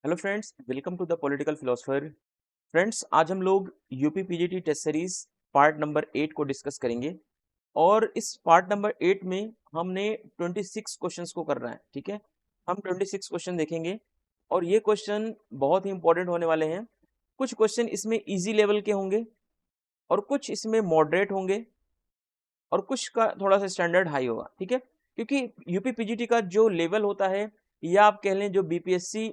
Hello friends, welcome to the political philosopher. Friends, आज हम लोग UP PGT test series part number 8 को discuss करेंगे। और इस पार्ट नंबर 8 में हमने 26 क्वेश्चंस को करना है। ठीक है, हम 26 क्वेश्चन देखेंगे और ये क्वेश्चन बहुत ही इंपॉर्टेंट होने वाले हैं। कुछ क्वेश्चन इसमें इजी लेवल के होंगे और कुछ इसमें मॉडरेट होंगे और कुछ का थोड़ा सा स्टैंडर्ड हाई होगा। ठीक है, क्योंकि यूपी पीजीटी का जो लेवल होता है या आप कह लें जो बीपीएससी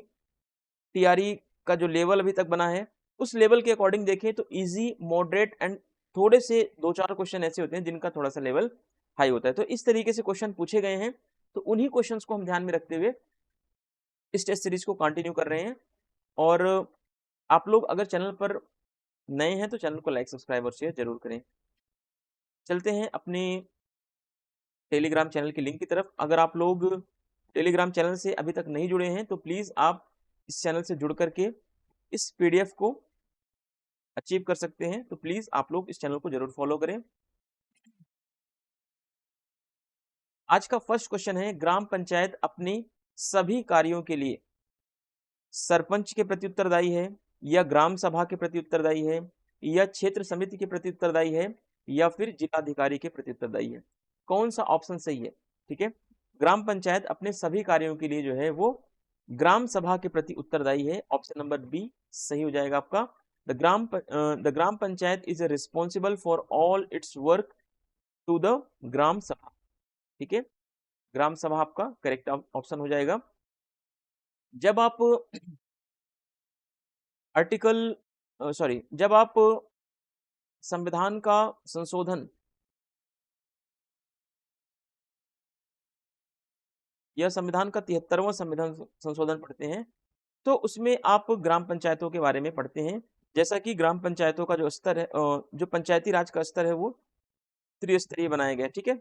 टीआरई का जो लेवल अभी तक बना है उस लेवल के अकॉर्डिंग देखें तो इजी, मॉडरेट एंड थोड़े से दो चार क्वेश्चन ऐसे होते हैं जिनका थोड़ा सा लेवल हाई होता है। तो इस तरीके से क्वेश्चन पूछे गए हैं, तो उन्हीं क्वेश्चंस को हम ध्यान में रखते हुए इस टेस्ट सीरीज को कंटिन्यू कर रहे हैं। और आप लोग अगर चैनल पर नए हैं तो चैनल को लाइक, सब्सक्राइब और शेयर जरूर करें। चलते हैं अपने टेलीग्राम चैनल की लिंक की तरफ। अगर आप लोग टेलीग्राम चैनल से अभी तक नहीं जुड़े हैं तो प्लीज आप इस चैनल से जुड़ करके इस पीडीएफ को अचीव कर सकते हैं। तो प्लीज आप लोग इस चैनल को जरूर फॉलो करें। आज का फर्स्ट क्वेश्चन है, ग्राम पंचायत अपने सभी कार्यों के लिए सरपंच के प्रति उत्तरदायी है या ग्राम सभा के प्रति उत्तरदायी है या क्षेत्र समिति के प्रति उत्तरदायी है या फिर जिलाधिकारी के प्रति उत्तरदायी है? कौन सा ऑप्शन सही है? ठीक है, ग्राम पंचायत अपने सभी कार्यों के लिए जो है वो ग्राम सभा के प्रति उत्तरदायी है। ऑप्शन नंबर बी सही हो जाएगा आपका। The gram panchayat is responsible for all its work to the gram sabha. ठीक है, ग्राम सभा आपका करेक्ट ऑप्शन हो जाएगा। जब आप जब आप संविधान का संशोधन या संविधान का 73वां संविधान संशोधन पढ़ते हैं तो उसमें आप ग्राम पंचायतों के बारे में पढ़ते हैं। जैसा कि ग्राम पंचायतों का जो स्तर है, जो पंचायती राज का स्तर है वो त्रिस्तरीय बनाया गया। ठीक है,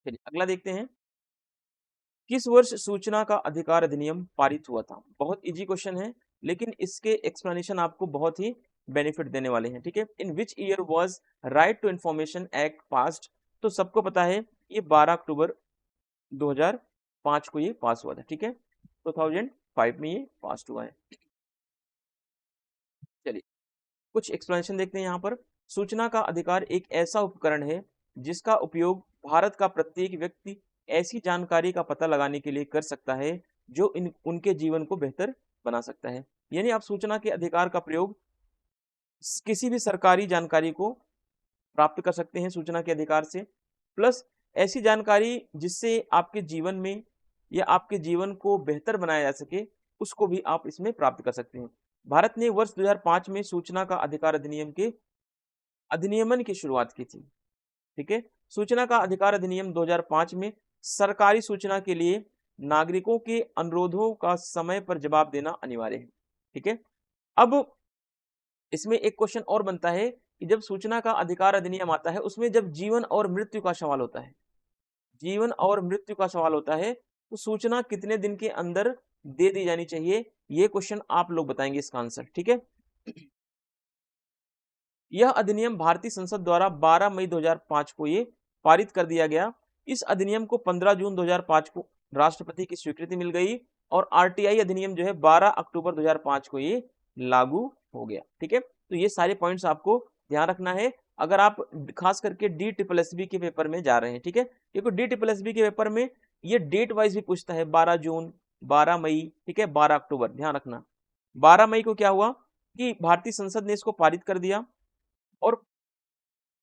चलिए अगला देखते हैं। किस वर्ष सूचना का अधिकार अधिनियम पारित हुआ था? बहुत इजी क्वेश्चन है लेकिन इसके एक्सप्लेनेशन आपको बहुत ही बेनिफिट देने वाले हैं। ठीक है, in which year was right to information act passed? तो सबको पता है ये 12 अक्टूबर 2005 को ये पास हुआ था। ठीक है, 2005 में ये पास हुआ है। चलिए कुछ एक्सप्लेनेशन देखते हैं यहाँ पर। सूचना का अधिकार एक ऐसा उपकरण है जिसका उपयोग भारत का प्रत्येक व्यक्ति ऐसी जानकारी का पता लगाने के लिए कर सकता है जो उनके जीवन को बेहतर बना सकता है। यानी आप सूचना के अधिकार का प्रयोग किसी भी सरकारी जानकारी को प्राप्त कर सकते हैं सूचना के अधिकार से, प्लस ऐसी जानकारी जिससे आपके जीवन में या आपके जीवन को बेहतर बनाया जा सके उसको भी आप इसमें प्राप्त कर सकते हैं। भारत ने वर्ष 2005 में सूचना का अधिकार अधिनियम के अधिनियमन की शुरुआत की थी। ठीक है, सूचना का अधिकार अधिनियम 2005 में सरकारी सूचना के लिए नागरिकों के अनुरोधों का समय पर जवाब देना अनिवार्य है। ठीक है, अब इसमें एक क्वेश्चन और बनता है कि जब सूचना का अधिकार अधिनियम आता है उसमें जब जीवन और मृत्यु का सवाल होता है, जीवन और मृत्यु का सवाल होता है तो सूचना कितने दिन के अंदर दे दी जानी चाहिए? ये क्वेश्चन आप लोग बताएंगे इसका आंसर। ठीक है, यह अधिनियम भारतीय संसद द्वारा 12 मई 2005 को ये पारित कर दिया गया। इस अधिनियम को 15 जून 2005 को राष्ट्रपति की स्वीकृति मिल गई और आरटीआई अधिनियम जो है 12 अक्टूबर 2005 को ये लागू हो गया। ठीक है, तो ये सारे पॉइंट्स आपको ध्यान रखना है अगर आप खास करके डी ट्रिपल एस बी के पेपर में जा रहे हैं। ठीक है, क्योंकि डी ट्रिपल एस बी के पेपर में ये डेट वाइज भी पूछता है, 12 जून, 12 मई, ठीक है, 12 अक्टूबर। ध्यान रखना 12 मई को क्या हुआ कि भारतीय संसद ने इसको पारित कर दिया और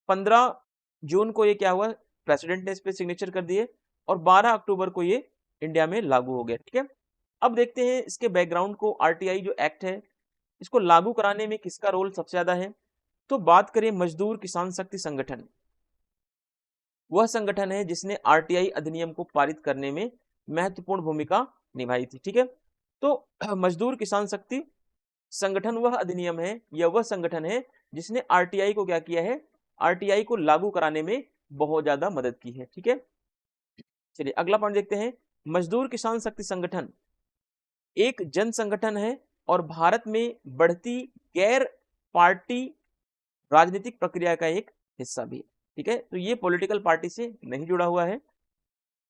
15 जून को ये क्या हुआ, प्रेसिडेंट ने इस पे सिग्नेचर कर दिए और 12 अक्टूबर को ये इंडिया में लागू हो गया। ठीक है, अब देखते हैं इसके बैकग्राउंड को। आरटीआई जो एक्ट है इसको लागू कराने में किसका रोल सबसे ज्यादा है? तो बात करें मजदूर किसान शक्ति संगठन, वह संगठन है जिसने आरटीआई अधिनियम को पारित करने में महत्वपूर्ण भूमिका निभाई थी। ठीक है, तो मजदूर किसान शक्ति संगठन वह अधिनियम है या वह संगठन है जिसने आरटीआई को क्या किया है, आरटीआई को लागू कराने में बहुत ज्यादा मदद की है। ठीक है, चलिए अगला पॉइंट देखते हैं। मजदूर किसान शक्ति संगठन एक जन संगठन है और भारत में बढ़ती गैर पार्टी राजनीतिक प्रक्रिया का एक हिस्सा भी है। ठीक है, तो ये पॉलिटिकल पार्टी से नहीं जुड़ा हुआ है।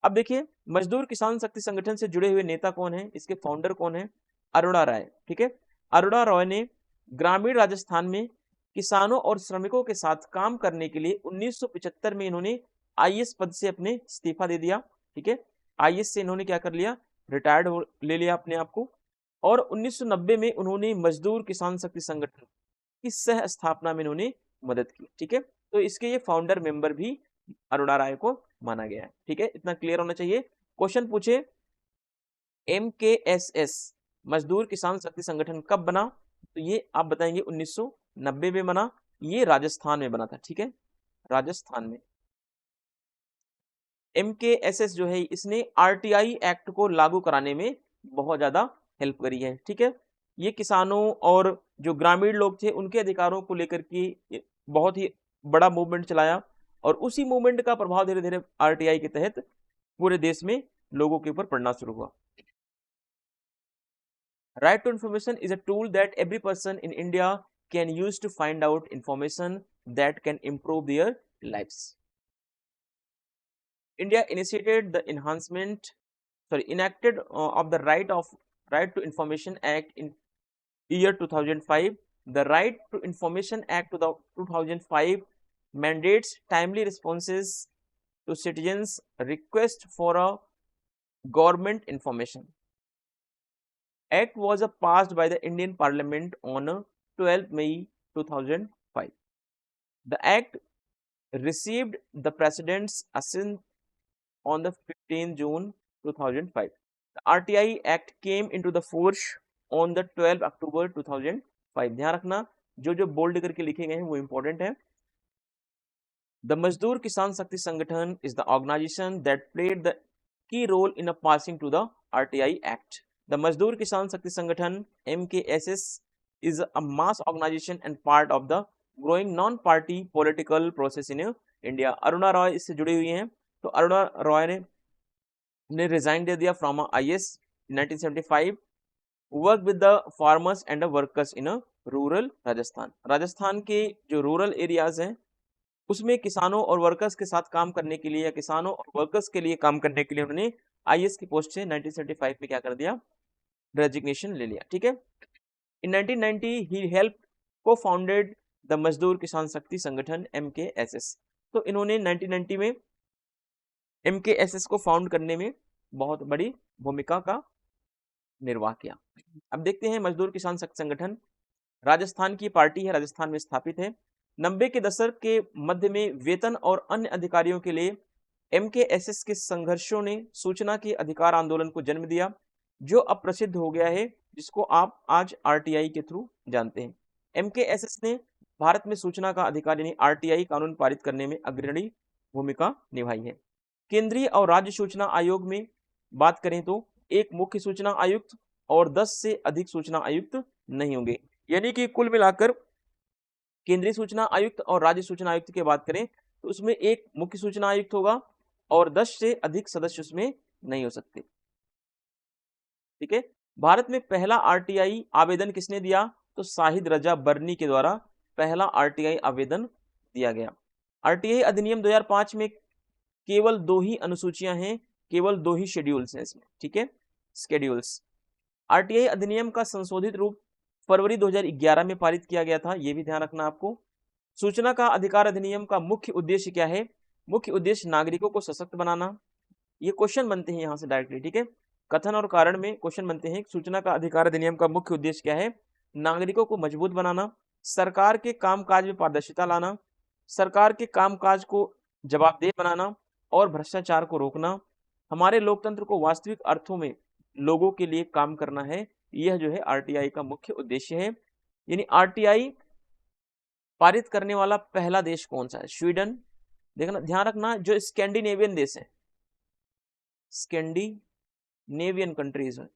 अब देखिए, मजदूर किसान शक्ति संगठन से जुड़े हुए नेता कौन है, इसके फाउंडर कौन है? अरुणा राय। ठीक है, अरुणा राय ने ग्रामीण राजस्थान में किसानों और श्रमिकों के साथ काम करने के लिए 1975 में इन्होंने आईएएस पद से अपने इस्तीफा दे दिया। ठीक है, आईएएस से इन्होंने क्या कर लिया, रिटायर्ड ले लिया अपने आप को। और 1990 में उन्होंने मजदूर किसान शक्ति संगठन की सह स्थापना में इन्होंने मदद की। ठीक है, तो इसके ये फाउंडर मेंबर भी अरुणा राय को माना गया है। ठीक है, इतना क्लियर होना चाहिए। क्वेश्चन पूछे, MKSS मजदूर किसान शक्ति संगठन कब बना? तो ये आप बताएंगे 1990 में बना। ये राजस्थान में बना था। ठीक है, राजस्थान में। MKSS जो है इसने RTI एक्ट को लागू कराने में बहुत ज्यादा हेल्प करी है। ठीक है, ये किसानों और जो ग्रामीण लोग थे उनके अधिकारों को लेकर के बहुत ही बड़ा मूवमेंट चलाया, और उसी मूवमेंट का प्रभाव धीरे धीरे RTI के तहत पूरे देश में लोगों के ऊपर पड़ना शुरू हुआ। Right to information is a tool that every person in India can use to find out information that can improve their lives. India initiated the enacted of the Right to Information Act in year 2005. The Right to Information Act to the 2005 mandates timely responses to citizens' request for a government information. Act was passed by the Indian Parliament on 12 May 2005. The Act received the President's assent on the 15th June 2005. The RTI Act came into the force on the 12th October 2005. ध्यान रखना, जो जो bold करके लिखे गए हैं वो important है। The मजदूर किसान शक्ति संगठन is the organization that played the key role in passing to the RTI Act. The मजदूर किसान शक्ति संगठन MKSS is a mass organization and part of the growing non-party political process in India. Aruna Roy इससे जुड़ी हुई हैं। तो अरुणा रॉय ने रिजाइन दे दिया from IAS 1975, work with the farmers and the workers in rural Rajasthan. Rajasthan के जो रूरल एरियाज हैं उसमें किसानों और वर्कर्स के साथ काम करने के लिए या किसानों और वर्कर्स के लिए काम करने के लिए उन्होंने IAS की पोस्ट से 1975 में क्या कर दिया, रेजिग्नेशन ले लिया। ठीक है, इन 1990 ही हेल्प को फाउंडेड द मजदूर किसान शक्ति संगठन MKSS। तो इन्होंने 1990 में MKSS को फाउंड करने में बहुत बड़ी भूमिका का निर्वाह किया। अब देखते हैं मजदूर किसान शक्ति संगठन राजस्थान की पार्टी है, राजस्थान में स्थापित है। 90 के दशक के मध्य में वेतन और अन्य अधिकारियों के लिए MKSS के संघर्षों ने सूचना के अधिकार आंदोलन को जन्म दिया, जो अब प्रसिद्ध हो गया है, जिसको आप आज RTI के थ्रू जानते हैं। MKSS ने भारत में सूचना का अधिकार यानी RTI कानून पारित करने में अग्रणी भूमिका निभाई है। केंद्रीय और राज्य सूचना आयोग में बात करें तो एक मुख्य सूचना आयुक्त और 10 से अधिक सूचना आयुक्त नहीं होंगे, यानी कि कुल मिलाकर केंद्रीय सूचना आयुक्त और राज्य सूचना आयुक्त की बात करें तो उसमें एक मुख्य सूचना आयुक्त होगा और 10 से अधिक सदस्य उसमें नहीं हो सकते। ठीक है, भारत में पहला RTI आवेदन किसने दिया? तो शाहिद रजा बर्नी के द्वारा पहला RTI आवेदन दिया गया। RTI अधिनियम 2005 में केवल 2 ही अनुसूचियां हैं, केवल 2 ही शेड्यूल्स हैं इसमें। ठीक है, शेड्यूल्स। RTI अधिनियम का संशोधित रूप फरवरी 2011 में पारित किया गया था, यह भी ध्यान रखना आपको। सूचना का अधिकार अधिनियम का मुख्य उद्देश्य क्या है? मुख्य उद्देश्य नागरिकों को सशक्त बनाना। ये क्वेश्चन बनते हैं यहां से डायरेक्टली। ठीक है, कथन और कारण में क्वेश्चन बनते हैं। सूचना का अधिकार अधिनियम का मुख्य उद्देश्य क्या है? नागरिकों को मजबूत बनाना, सरकार के कामकाज में पारदर्शिता लाना, सरकार के कामकाज को जवाबदेह बनाना और भ्रष्टाचार को रोकना। हमारे लोकतंत्र को वास्तविक अर्थों में लोगों के लिए काम करना है, यह जो है RTI का मुख्य उद्देश्य है। यानी RTI पारित करने वाला पहला देश कौन सा है? स्वीडन। देखना, ध्यान रखना, जो स्कैंडिनेवियन देश है, स्कैंडिनेवियन कंट्रीज है,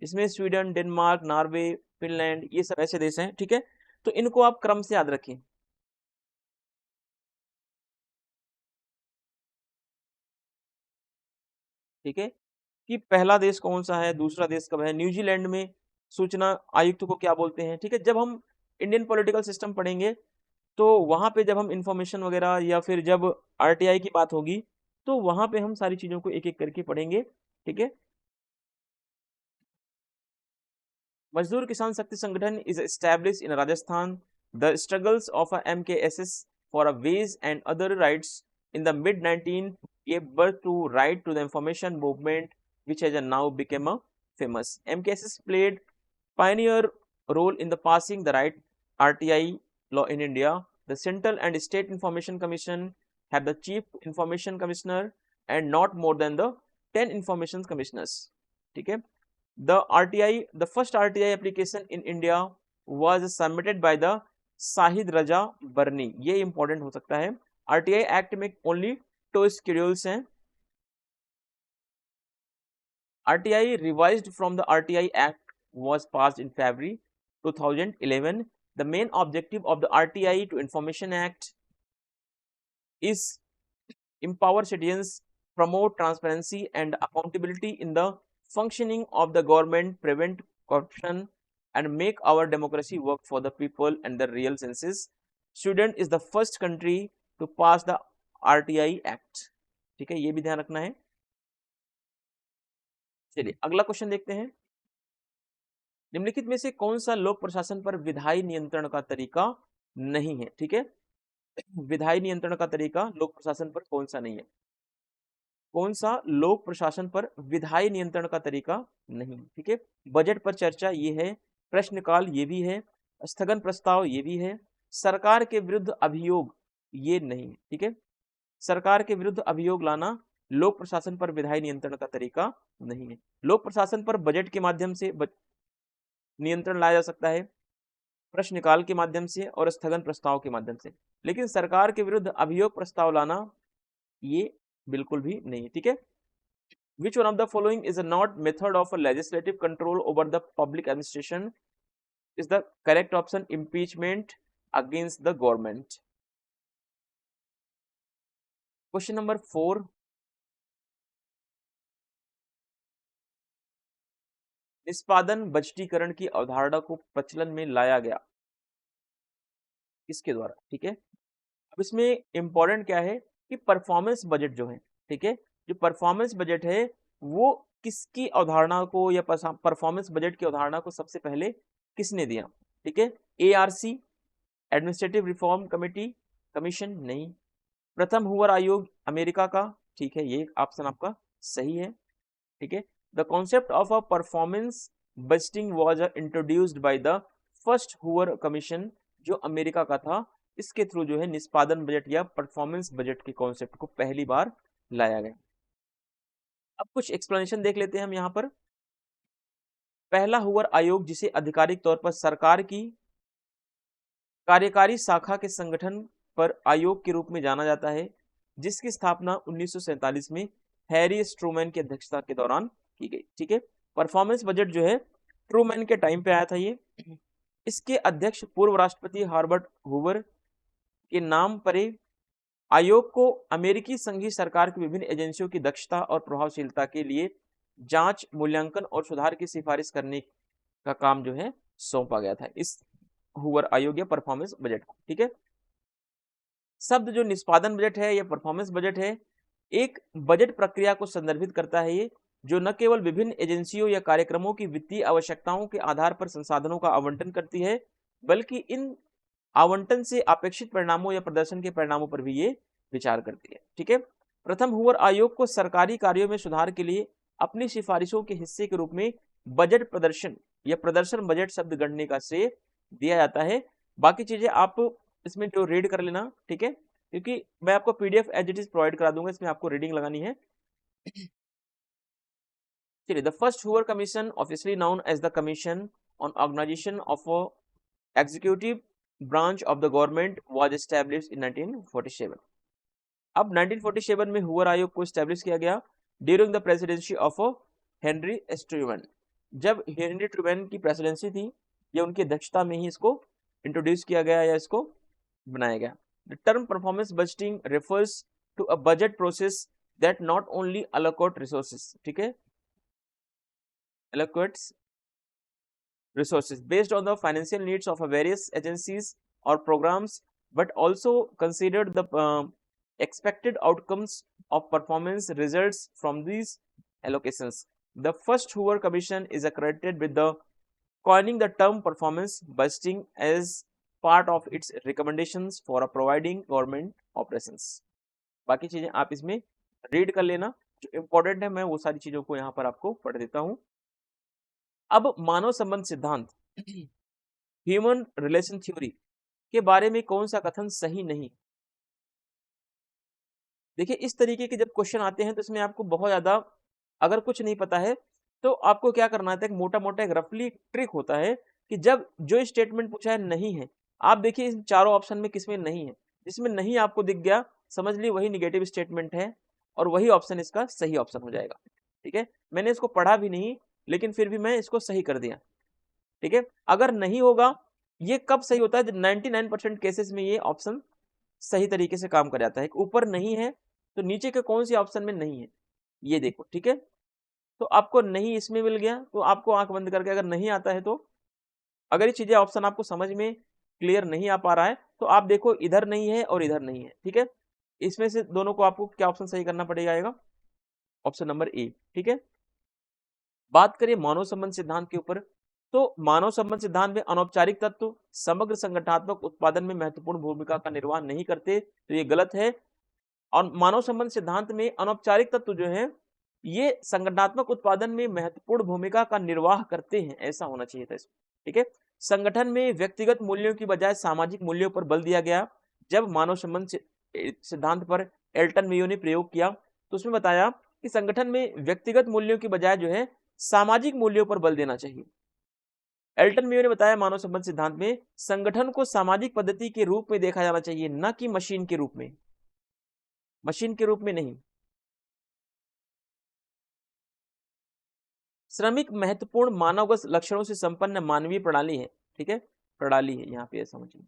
इसमें स्वीडन, डेनमार्क, नॉर्वे, फिनलैंड, ये सब ऐसे देश हैं। ठीक है, तो इनको आप क्रम से याद रखें। ठीक है, कि पहला देश कौन सा है, दूसरा देश कब है। न्यूजीलैंड में सूचना आयुक्त को क्या बोलते हैं? ठीक है, जब हम इंडियन पॉलिटिकल सिस्टम पढ़ेंगे तो वहां पे जब हम इंफॉर्मेशन वगैरह या फिर जब RTI की बात होगी तो वहां पे हम सारी चीजों को एक एक करके पढ़ेंगे, ठीक है। मजदूर किसान शक्ति संगठन is established in Rajasthan. The struggles of a MKSS for a wage and other rights in the mid 19 gave birth to right to the information movement, which has now become a famous. MKSS played pioneer role in the passing the right RTI law in India. The central and state information commission have the chief information commissioner and not more than the 10 information commissioners, ठीक है। The RTI, the first RTI application in India was submitted by the Shahid Raja Barni. ये important हो सकता है। RTI Act में only 2 schedules हैं। RTI revised from the RTI Act was passed in February 2011. The main objective of the RTI to Information Act is empower citizens, promote transparency and accountability in the functioning of the government, prevent corruption and make our democracy work for the people and the real senses. Sweden is the first country to pass the RTI Act, ठीक है, ये भी ध्यान रखना है। चलिए अगला question देखते हैं। निम्नलिखित में से कौन सा लोक प्रशासन पर विधायी नियंत्रण का तरीका नहीं है, ठीक है। विधायी नियंत्रण का तरीका लोक प्रशासन पर कौन सा नहीं है, कौन सा लोक प्रशासन पर विधायी नियंत्रण का तरीका नहीं, ठीक है। बजट पर चर्चा ये है, प्रश्नकाल ये भी है, स्थगन प्रस्ताव ये भी है, सरकार के विरुद्ध अभियोग ये नहीं है, ठीक है। सरकार के विरुद्ध अभियोग लाना लोक प्रशासन पर विधायी नियंत्रण का तरीका नहीं है। लोक प्रशासन पर बजट के माध्यम से नियंत्रण लाया जा सकता है, प्रश्नकाल के माध्यम से और स्थगन प्रस्ताव के माध्यम से, लेकिन सरकार के विरुद्ध अभियोग प्रस्ताव लाना ये बिल्कुल भी नहीं है, ठीक है। Which one of the following is not method of a legislative control over the public administration? Is the correct option impeachment against the government. Question number 4. निष्पादन बजटीकरण की अवधारणा को प्रचलन में लाया गया किसके द्वारा, ठीक है। अब इसमें इंपॉर्टेंट क्या है कि परफॉर्मेंस बजट जो है, ठीक है, जो परफॉर्मेंस बजट है वो किसकी अवधारणा को या परफॉर्मेंस बजट की अवधारणा को सबसे पहले किसने दिया, ठीक है। ARC administrative reform committee commission नहीं, प्रथम हूवर आयोग अमेरिका का, ठीक है, ये ऑप्शन आपका सही है, ठीक है। The concept of a performance budgeting was introduced by the first Hoover commission, जो अमेरिका का था, इसके थ्रू जो है निष्पादन बजट या परफॉर्मेंस बजट के कॉन्सेप्ट को पहली बार लाया गया। अब कुछ एक्सप्लेनेशन देख लेते हैं हम यहाँ पर। पहला हूवर आयोग, जिसे आधिकारिक तौर पर सरकार की कार्यकारी शाखा के संगठन पर आयोग के रूप में जाना जाता है, जिसकी स्थापना 1947 में हैरी ट्रूमैन की अध्यक्षता के दौरान की गई, ठीक है। परफॉर्मेंस बजट जो है ट्रूमैन के टाइम पे आया था ये। इसके अध्यक्ष पूर्व राष्ट्रपति हार्बर्ट हूवर के नाम पर आयोग को अमेरिकी संघीय सरकार की विभिन्न एजेंसियों की दक्षता और प्रभावशीलता के लिए जांच, मूल्यांकन और सुधार की सिफारिश करने का काम जो है सौंपा गया था इस हूवर आयोग या परफॉर्मेंस बजट को, ठीक है। शब्द जो निष्पादन बजट है या परफॉर्मेंस बजट है, एक बजट प्रक्रिया को संदर्भित करता है ये, जो न केवल विभिन्न एजेंसियों या कार्यक्रमों की वित्तीय आवश्यकताओं के आधार पर संसाधनों का आवंटन करती है, बल्कि इन आवंटन से अपेक्षित परिणामों या प्रदर्शन के परिणामों पर भी ये विचार करती है, ठीक है। प्रथम हूवर आयोग को सरकारी कार्यों में सुधार के लिए अपनी सिफारिशों के हिस्से के रूप में बजट प्रदर्शन या प्रदर्शन बजट शब्द गणने का श्रेय दिया जाता है। बाकी चीजें आप इसमें जो रीड कर लेना, ठीक है, क्योंकि मैं आपको PDF as it is provide करा दूंगा, इसमें आपको रीडिंग लगानी है। चलिए, the first Hoover commission, officially known as the commission on organisation of executive branch of the government, was established in 1947। अब 1947 में हूवर आयोग को एस्टैब्लिश किया गया during the presidency of Henry Truman. जब हेनरी ट्रूमैन की प्रेसिडेंसी थी या उनकी अध्यक्षता में ही इसको इंट्रोड्यूस किया गया या इसको बनाया गया। The term performance budgeting refers to a budget process that not only allocate resources, ठीक है, allocates resources based on the financial needs of various agencies or programs, but also considered the expected outcomes of performance results from these allocations. The first Hoover Commission is accredited with the coining the term performance budgeting as part of its recommendations for providing government operations. बाकी चीजें आप इसमें read कर लेना, जो important है मैं वो सारी चीजों को यहाँ पर आपको पढ़ देता हूँ। अब मानव संबंध सिद्धांत ह्यूमन रिलेशन थ्योरी के बारे में कौन सा कथन सही नहीं। देखिए इस तरीके के जब क्वेश्चन आते हैं तो इसमें आपको बहुत ज्यादा अगर कुछ नहीं पता है तो आपको क्या करना है, मोटा मोटा एक रफली ट्रिक होता है कि जब जो स्टेटमेंट पूछा है नहीं है, आप देखिए इन चारों ऑप्शन में किसमें नहीं है, जिसमें नहीं आपको दिख गया समझ ली वही निगेटिव स्टेटमेंट है और वही ऑप्शन इसका सही ऑप्शन हो जाएगा। ठीक है, मैंने इसको पढ़ा भी नहीं लेकिन फिर भी मैं इसको सही कर दिया। ठीक है, अगर नहीं होगा ये कब सही होता है, 99% केसेस में ये ऑप्शन सही तरीके से काम कर जाता है। ऊपर नहीं है तो नीचे के कौन से ऑप्शन में नहीं है ये देखो। ठीक है, तो आपको नहीं इसमें मिल गया तो आपको आंख बंद करके अगर नहीं आता है तो अगर ये चीजें ऑप्शन आपको समझ में क्लियर नहीं आ पा रहा है तो आप देखो इधर नहीं है और इधर नहीं है। ठीक है, इसमें से दोनों को आपको क्या ऑप्शन सही करना पड़ेगा, ऑप्शन नंबर ए। ठीक है, बात करें मानव संबंध सिद्धांत के ऊपर तो मानव संबंध सिद्धांत में अनौपचारिक तत्व समग्र संगठनात्मक उत्पादन में महत्वपूर्ण भूमिका का निर्वाह नहीं करते, तो ये गलत है। और मानव संबंध सिद्धांत में अनौपचारिक तत्व जो है ये संगठनात्मक उत्पादन में महत्वपूर्ण भूमिका का निर्वाह करते हैं, ऐसा होना चाहिए था इसमें। ठीक है, संगठन में व्यक्तिगत मूल्यों की बजाय सामाजिक मूल्यों पर बल दिया गया। जब मानव संबंध सिद्धांत पर एल्टन मेयो ने प्रयोग किया तो उसमें बताया कि संगठन में व्यक्तिगत मूल्यों की बजाय जो है सामाजिक मूल्यों पर बल देना चाहिए। एल्टन मेयो ने बताया मानव संबंध सिद्धांत में संगठन को सामाजिक पद्धति के रूप में देखा जाना चाहिए, न कि मशीन के रूप में, मशीन के रूप में नहीं। श्रमिक महत्वपूर्ण मानवगत लक्षणों से संपन्न मानवीय प्रणाली है। ठीक है, प्रणाली है यहाँ पे समझिए,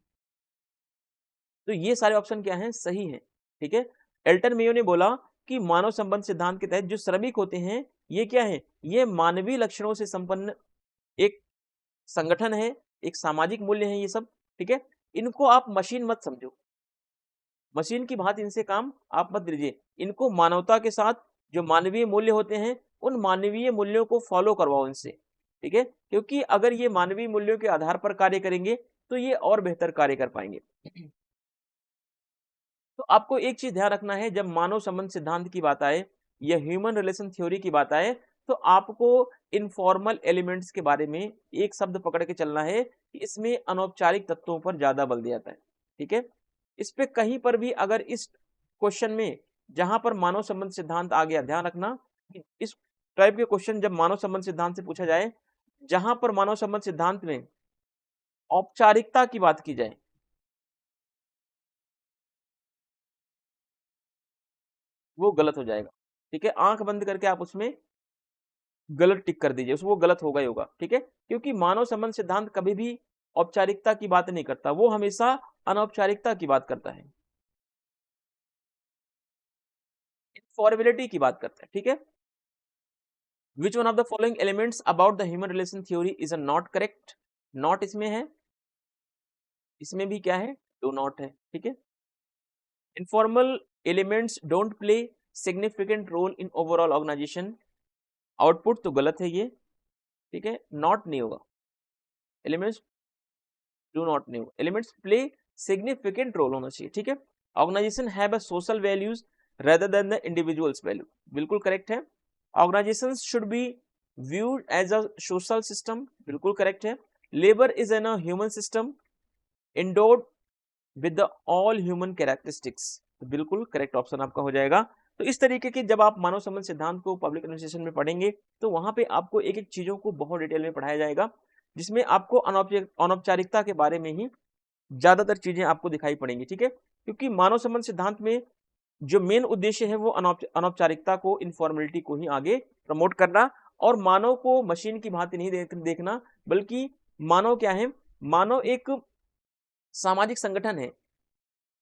तो ये सारे ऑप्शन क्या हैं, सही हैं। ठीक है, एल्टन मेयो ने बोला कि मानव संबंध सिद्धांत के तहत जो श्रमिक होते हैं ये क्या है, ये मानवीय लक्षणों से संपन्न एक संगठन है, एक सामाजिक मूल्य है ये सब। ठीक है, इनको आप मशीन मत समझो, मशीन की भांति इनसे काम आप मत लीजिए, इनको मानवता के साथ जो मानवीय मूल्य होते हैं उन मानवीय मूल्यों को फॉलो करवाओ इनसे। ठीक है, क्योंकि अगर ये मानवीय मूल्यों के आधार पर कार्य करेंगे तो ये और बेहतर कार्य कर पाएंगे। तो आपको एक चीज ध्यान रखना है, जब मानव संबंध सिद्धांत की बात आए या ह्यूमन रिलेशन थ्योरी की बात आए तो आपको इनफॉर्मल एलिमेंट्स के बारे में एक शब्द पकड़ के चलना है कि इसमें अनौपचारिक तत्वों पर ज्यादा बल दिया जाता है। ठीक है, इस पे कहीं पर भी अगर इस क्वेश्चन में जहां पर मानव संबंध सिद्धांत आ गया, ध्यान रखना कि इस टाइप के क्वेश्चन जब मानव संबंध सिद्धांत से पूछा जाए, जहां पर मानव संबंध सिद्धांत में औपचारिकता की बात की जाए वो गलत हो जाएगा। ठीक है, आंख बंद करके आप उसमें गलत टिक कर दीजिए, वो गलत होगा ही होगा। ठीक है, क्योंकि मानव संबंध सिद्धांत कभी भी औपचारिकता की बात नहीं करता, वो हमेशा अनौपचारिकता की बात करता है, इनफॉर्मेलिटी की बात करता है। ठीक है, which one of the following elements about the human relation theory is a not correct, not इसमें है, इसमें भी क्या है, डू नॉट है। ठीक है, informal elements don't play significant role in overall organization, output तो गलत है ये। ठीक है, नॉट नहीं होगा, एलिमेंट्स डू नॉट नहीं होगा, एलिमेंट्स प्ले सिग्निफिकेंट रोल होना चाहिए। ठीक है, organization have a social values rather than the individuals value, बिल्कुल करेक्ट है। Organization should be viewed as a social system, बिल्कुल करेक्ट है। Labour is an a human system endowed with the all human characteristics, तो बिल्कुल correct option आपका हो जाएगा। तो इस तरीके की जब आप मानव संबंध सिद्धांत को पब्लिक एडमिनिस्ट्रेशन में पढ़ेंगे तो वहां पे आपको एक एक चीजों को बहुत डिटेल में पढ़ाया जाएगा, जिसमें आपको अनौपचारिकता के बारे में ही ज्यादातर चीजें आपको दिखाई पड़ेंगी। ठीक है, क्योंकि मानव संबंध सिद्धांत में जो मेन उद्देश्य है वो अनौपचारिकता को, इनफॉर्मेलिटी को ही आगे प्रमोट करना और मानव को मशीन की भांति नहीं देखना, बल्कि मानव क्या है, मानव एक सामाजिक संगठन है।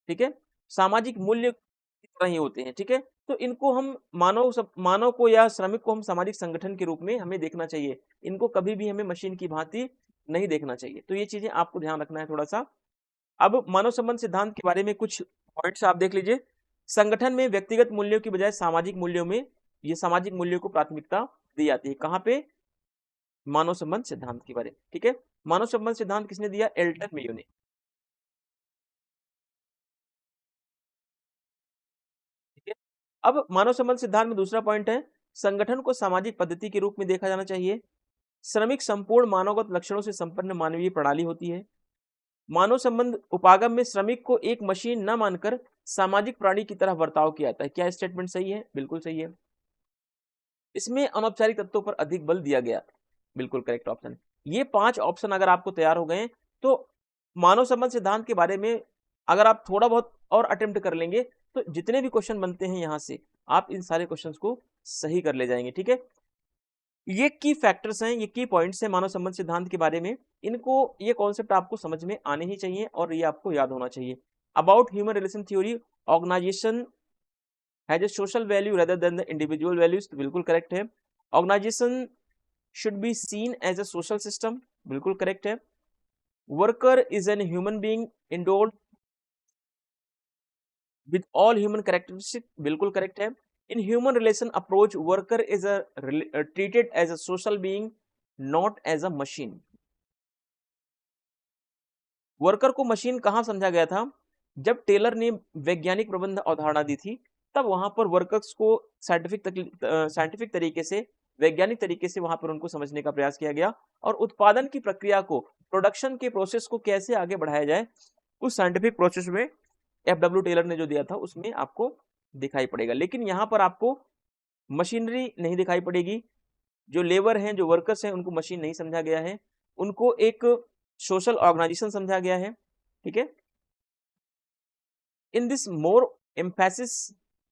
ठीक है, सामाजिक मूल्य की तरह ही होते हैं। ठीक है, तो इनको हम मानव को या श्रमिक को हम सामाजिक संगठन के रूप में हमें देखना चाहिए, इनको कभी भी हमें मशीन की भांति नहीं देखना चाहिए। तो ये चीजें आपको ध्यान रखना है थोड़ा सा। अब मानव संबंध सिद्धांत के बारे में कुछ पॉइंट्स आप देख लीजिए। संगठन में व्यक्तिगत मूल्यों की बजाय सामाजिक मूल्यों में, ये सामाजिक मूल्यों को प्राथमिकता दी जाती है। कहाँ पे? मानव संबंध सिद्धांत के बारे में। ठीक है, मानव संबंध सिद्धांत किसने दिया? एल्टन मेयो ने। ठीक है, अब मानव संबंध सिद्धांत में दूसरा पॉइंट है, संगठन को सामाजिक पद्धति के रूप में देखा जाना चाहिए। श्रमिक संपूर्ण मानवगत लक्षणों से संपन्न मानवीय प्रणाली होती है। मानव संबंध उपागम में श्रमिक को एक मशीन न मानकर सामाजिक प्राणी की तरह बर्ताव किया जाता है। क्या स्टेटमेंट सही है? बिल्कुल सही है। इसमें अनौपचारिक तत्वों पर अधिक बल दिया गया, बिल्कुल करेक्ट ऑप्शन है। ये 5 ऑप्शन अगर आपको तैयार हो गए तो मानव संबंध सिद्धांत के बारे में अगर आप थोड़ा बहुत और अटेम्प्ट कर लेंगे तो जितने भी क्वेश्चन बनते हैं यहां से आप इन सारे क्वेश्चंस को सही कर ले जाएंगे। ठीक है, ये की फैक्टर्स हैं, ये की पॉइंट्स हैं मानव संबंध सिद्धांत के बारे में। इनको, ये कॉन्सेप्ट आपको समझ में आने ही चाहिए और ये आपको याद होना चाहिए। About human relation theory, organization has a social value rather than the individual values, तो बिल्कुल करेक्ट है। Organization should be seen as a social system, बिल्कुल करेक्ट है। Worker is an human being endowed with all human characteristics, बिल्कुल correct है। in human relation approach worker is treated as a social being not as a machine। Worker को machine कहां समझा गया था? जब टेलर ने वैज्ञानिक प्रबंध अवधारणा दी थी तब वहां पर वर्कर्स को साइंटिफिक तरीके से, वैज्ञानिक तरीके से वहां पर उनको समझने का प्रयास किया गया और उत्पादन की प्रक्रिया को, प्रोडक्शन के प्रोसेस को कैसे आगे बढ़ाया जाए उस साइंटिफिक प्रोसेस में FW टेलर ने जो दिया था उसमें आपको दिखाई पड़ेगा। लेकिन यहाँ पर आपको मशीनरी नहीं दिखाई पड़ेगी, जो लेबर हैं, जो वर्कर्स हैं, उनको मशीन नहीं समझा गया है, उनको एक सोशल ऑर्गेनाइजेशन समझा गया है। ठीक है, in this more emphasis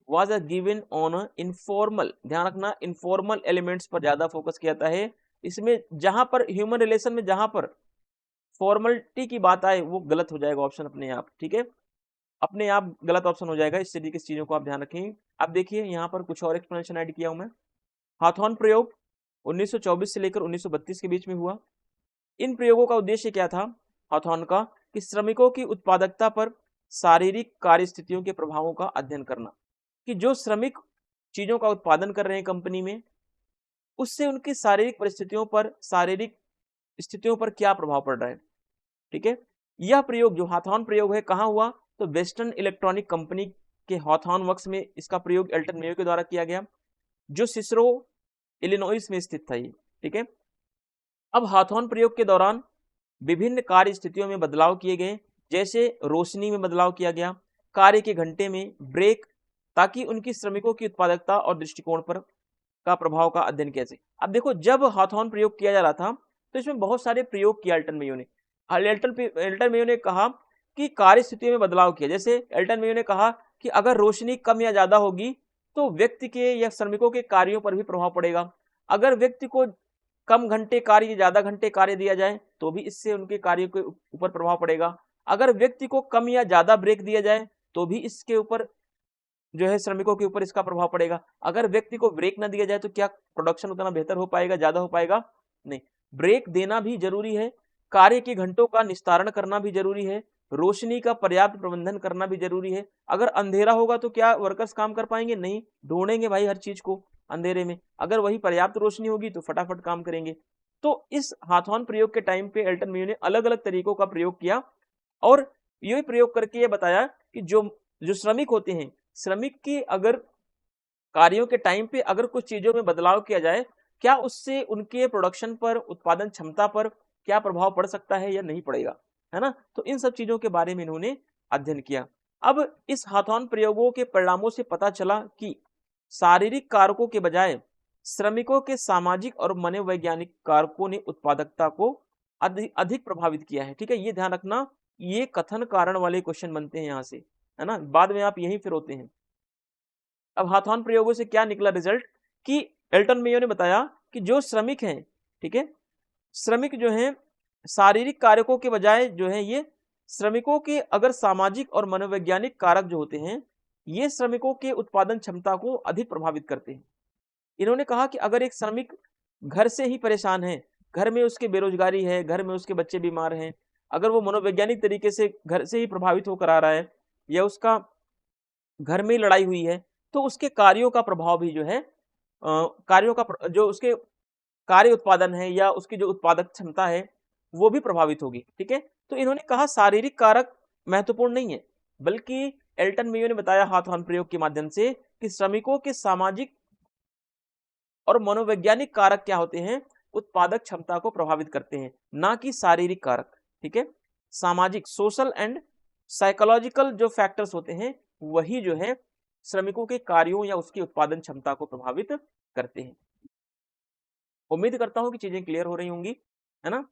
was a given on informal, ध्यान रखना इनफॉर्मल एलिमेंट्स पर ज्यादा फोकस किया जाता है। इसमें जहां पर ह्यूमन रिलेशन में जहां पर फॉर्मलिटी की बात आए वो गलत हो जाएगा ऑप्शन अपने आप। ठीक है, अपने आप गलत ऑप्शन हो जाएगा, इस तरीके की चीजों को आप ध्यान रखें। अब देखिए यहाँ पर कुछ और एक्सप्लेनेशन ऐड किया हूं मैं। हाथोन प्रयोग 1924 से लेकर 1932 के बीच में हुआ। इन प्रयोगों का उद्देश्य क्या था हाथोन का? कि श्रमिकों की उत्पादकता पर शारीरिक कार्य स्थितियों के प्रभावों का अध्ययन करना, कि जो श्रमिक चीजों का उत्पादन कर रहे हैं कंपनी में, उससे उनकी शारीरिक परिस्थितियों पर, शारीरिक स्थितियों पर क्या प्रभाव पड़ रहा है। ठीक है, यह प्रयोग जो हाथोन प्रयोग है कहाँ हुआ? तो वेस्टर्न इलेक्ट्रॉनिक कंपनी के हाथोन वर्क्स में इसका प्रयोग एल्टन मेयो के द्वारा किया गया, जो सिसरो इलिनॉइस में स्थित था ये। ठीक है, अब हाथोन प्रयोग के दौरान विभिन्न कार्य स्थितियों में बदलाव किए गए, जैसे रोशनी में बदलाव किया गया, कार्य के घंटे में, ब्रेक, ताकि उनकी श्रमिकों की उत्पादकता और दृष्टिकोण पर का प्रभाव का अध्ययन किया जाए। अब देखो जब हाथोन प्रयोग किया जा रहा था तो इसमें बहुत सारे प्रयोग किया एल्टन मेयो ने। एल्टन मेयो ने कहा कि कार्य स्थितियों में बदलाव किया, जैसे एल्टन मेयो ने कहा कि अगर रोशनी कम या ज्यादा होगी तो व्यक्ति के या श्रमिकों के कार्यों पर भी प्रभाव पड़ेगा। अगर व्यक्ति को कम घंटे कार्य या ज्यादा घंटे कार्य दिया जाए तो भी इससे उनके कार्यों के ऊपर प्रभाव पड़ेगा। अगर व्यक्ति को कम या ज्यादा ब्रेक दिया जाए तो भी इसके ऊपर जो है श्रमिकों के ऊपर इसका प्रभाव पड़ेगा। अगर व्यक्ति को ब्रेक ना दिया जाए तो क्या प्रोडक्शन उतना बेहतर हो पाएगा, ज्यादा हो पाएगा? नहीं, ब्रेक देना भी जरूरी है, कार्य के घंटों का निस्तारण करना भी जरूरी है, रोशनी का पर्याप्त प्रबंधन करना भी जरूरी है। अगर अंधेरा होगा तो क्या वर्कर्स काम कर पाएंगे? नहीं, ढूंढेंगे भाई हर चीज को अंधेरे में। अगर वही पर्याप्त रोशनी होगी तो फटाफट काम करेंगे। तो इस हाथोन प्रयोग के टाइम पे एल्टन मेयो ने अलग अलग तरीकों का प्रयोग किया और यही प्रयोग करके ये बताया कि जो जो श्रमिक होते हैं, श्रमिक की अगर कार्यों के टाइम पे अगर कुछ चीजों में बदलाव किया जाए, क्या उससे उनके प्रोडक्शन पर, उत्पादन क्षमता पर क्या प्रभाव पड़ सकता है या नहीं पड़ेगा, है ना? तो इन सब चीजों के बारे में इन्होंने अध्ययन किया। अब इस हाथोन प्रयोगों के परिणामों से पता चला कि शारीरिक कारकों के बजाय श्रमिकों के सामाजिक और मनोवैज्ञानिक कारकों ने उत्पादकता को अधिक प्रभावित किया है। ठीक है, ये ध्यान रखना, ये कथन कारण वाले क्वेश्चन बनते हैं यहाँ से, है ना? बाद में आप यहीं फिर होते हैं। अब हाथोन प्रयोगों से क्या निकला रिजल्ट? कि एल्टन मेयो ने बताया कि जो श्रमिक हैं, ठीक है, श्रमिक जो हैं शारीरिक कारकों के बजाय जो है ये श्रमिकों के अगर सामाजिक और मनोवैज्ञानिक कारक जो होते हैं ये श्रमिकों के उत्पादन क्षमता को अधिक प्रभावित करते हैं। इन्होंने कहा कि अगर एक श्रमिक घर से ही परेशान है, घर में उसके बेरोजगारी है, घर में उसके बच्चे बीमार हैं, अगर वो मनोवैज्ञानिक तरीके से घर से ही प्रभावित होकर आ रहा है या उसका घर में लड़ाई हुई है, तो उसके कार्यों का प्रभाव भी जो है कार्यों का जो उसके कार्य उत्पादन है या उसकी जो उत्पादक क्षमता है वो भी प्रभावित होगी। ठीक है, तो इन्होंने कहा शारीरिक कारक महत्वपूर्ण नहीं है, बल्कि एल्टन मेयो ने बताया हाथ ऑन प्रयोग के माध्यम से कि श्रमिकों के सामाजिक और मनोवैज्ञानिक कारक क्या होते हैं, उत्पादक क्षमता को प्रभावित करते हैं, ना कि शारीरिक कारक। ठीक है, सामाजिक सोशल एंड साइकोलॉजिकल जो फैक्टर्स होते हैं वही जो है श्रमिकों के कार्यों या उसकी उत्पादन क्षमता को प्रभावित करते हैं। उम्मीद करता हूं कि चीजें क्लियर हो रही होंगी, है ना।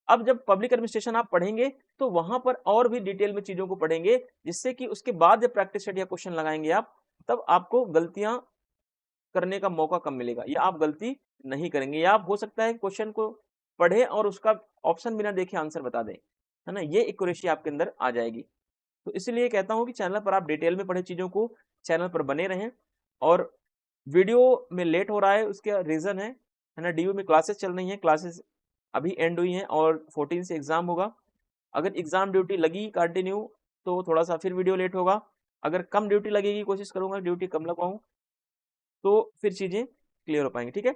अब जब पब्लिक एडमिनिस्ट्रेशन आप पढ़ेंगे तो वहां पर और भी डिटेल में चीजों को पढ़ेंगे, जिससे कि उसके बाद जब प्रैक्टिस सेट या क्वेश्चन लगाएंगे आप, तब आपको गलतियां करने का मौका कम मिलेगा या आप गलती नहीं करेंगे, या आप हो सकता है क्वेश्चन को पढ़े और उसका ऑप्शन बिना देखे आंसर बता दें, है ना। ये एक्यूरेसी आपके अंदर आ जाएगी। तो इसलिए कहता हूं कि चैनल पर आप डिटेल में पढ़े चीजों को, चैनल पर बने रहें। और वीडियो में लेट हो रहा है उसका रीजन है ना, डीयू में क्लासेस चल रही हैं, क्लासेस अभी एंड हुई हैं और 14 से एग्जाम होगा। अगर एग्जाम ड्यूटी लगी कंटिन्यू तो थोड़ा सा फिर वीडियो लेट होगा, अगर कम ड्यूटी लगेगी कोशिश करूंगा ड्यूटी कम लगवाऊं तो फिर चीजें क्लियर हो पाएंगी। ठीक है,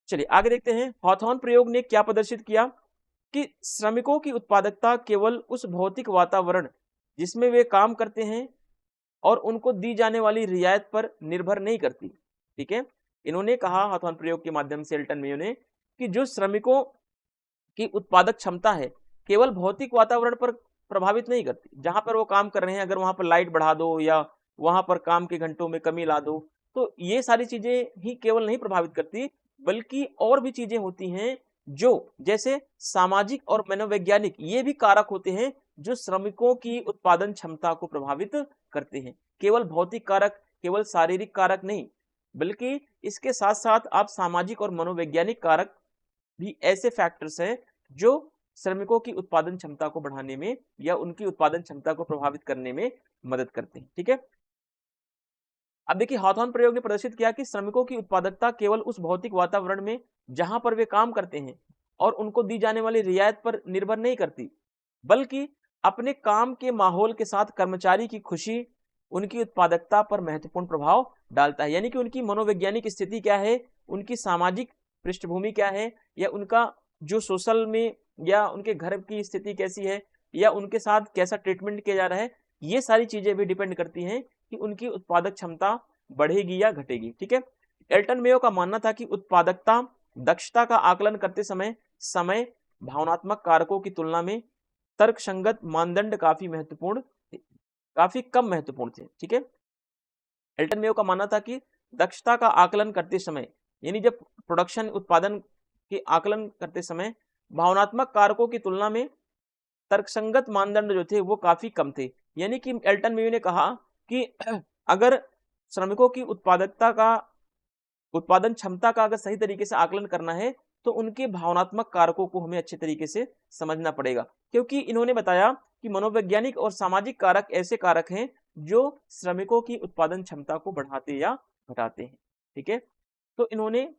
चलिए आगे देखते हैं। हॉथॉर्न प्रयोग ने क्या प्रदर्शित किया कि श्रमिकों की उत्पादकता केवल उस भौतिक वातावरण जिसमें वे काम करते हैं और उनको दी जाने वाली रियायत पर निर्भर नहीं करती। ठीक है, इन्होंने कहा हॉथॉर्न प्रयोग के माध्यम से एल्टन मेयो ने कि जो श्रमिकों की उत्पादक क्षमता है केवल भौतिक वातावरण पर प्रभावित नहीं करती। जहां पर वो काम कर रहे हैं, अगर वहां पर लाइट बढ़ा दो या वहां पर काम के घंटों में कमी ला दो, तो ये सारी चीजें ही केवल नहीं प्रभावित करती, बल्कि और भी चीजें होती हैं जो जैसे सामाजिक और मनोवैज्ञानिक ये भी कारक होते हैं जो श्रमिकों की उत्पादन क्षमता को प्रभावित करते हैं। केवल भौतिक कारक, केवल शारीरिक कारक नहीं, बल्कि इसके साथ साथ आप सामाजिक और मनोवैज्ञानिक कारक भी ऐसे फैक्टर्स हैं जो श्रमिकों की उत्पादन क्षमता को बढ़ाने में या उनकी उत्पादन क्षमता को प्रभावित करने में मदद करते हैं। ठीक है, अब देखिए हॉथॉर्न प्रयोग ने प्रदर्शित किया कि श्रमिकों की उत्पादकता केवल उस भौतिक वातावरण में जहां पर वे काम करते हैं और उनको दी जाने वाली रियायत पर निर्भर नहीं करती, बल्कि अपने काम के माहौल के साथ कर्मचारी की खुशी उनकी उत्पादकता पर महत्वपूर्ण प्रभाव डालता है। यानी कि उनकी मनोवैज्ञानिक स्थिति क्या है, उनकी सामाजिक पृष्ठभूमि क्या है, या उनका जो सोशल में या उनके घर की स्थिति कैसी है, या उनके साथ कैसा ट्रीटमेंट किया जा रहा है, ये सारी चीजें भी डिपेंड करती हैं कि उनकी उत्पादक क्षमता बढ़ेगी या घटेगी। ठीक है, एल्टन मेयो का मानना था कि उत्पादकता दक्षता का आकलन करते समय समय भावनात्मक कारकों की तुलना में तर्कसंगत मानदंड काफी कम महत्वपूर्ण थे। ठीक है, एल्टन मेयो का मानना था कि दक्षता का आकलन करते समय, यानी जब प्रोडक्शन उत्पादन के आकलन करते समय भावनात्मक कारकों की तुलना में तर्कसंगत मानदंड जो थे वो काफी कम थे। यानी कि एल्टन मेयो ने कहा कि अगर श्रमिकों की उत्पादन क्षमता का अगर सही तरीके से आकलन करना है तो उनके भावनात्मक कारकों को हमें अच्छे तरीके से समझना पड़ेगा, क्योंकि इन्होंने बताया कि मनोवैज्ञानिक और सामाजिक कारक ऐसे कारक हैं जो श्रमिकों की उत्पादन क्षमता को बढ़ाते या घटाते हैं। ठीक है, तो इन्होंने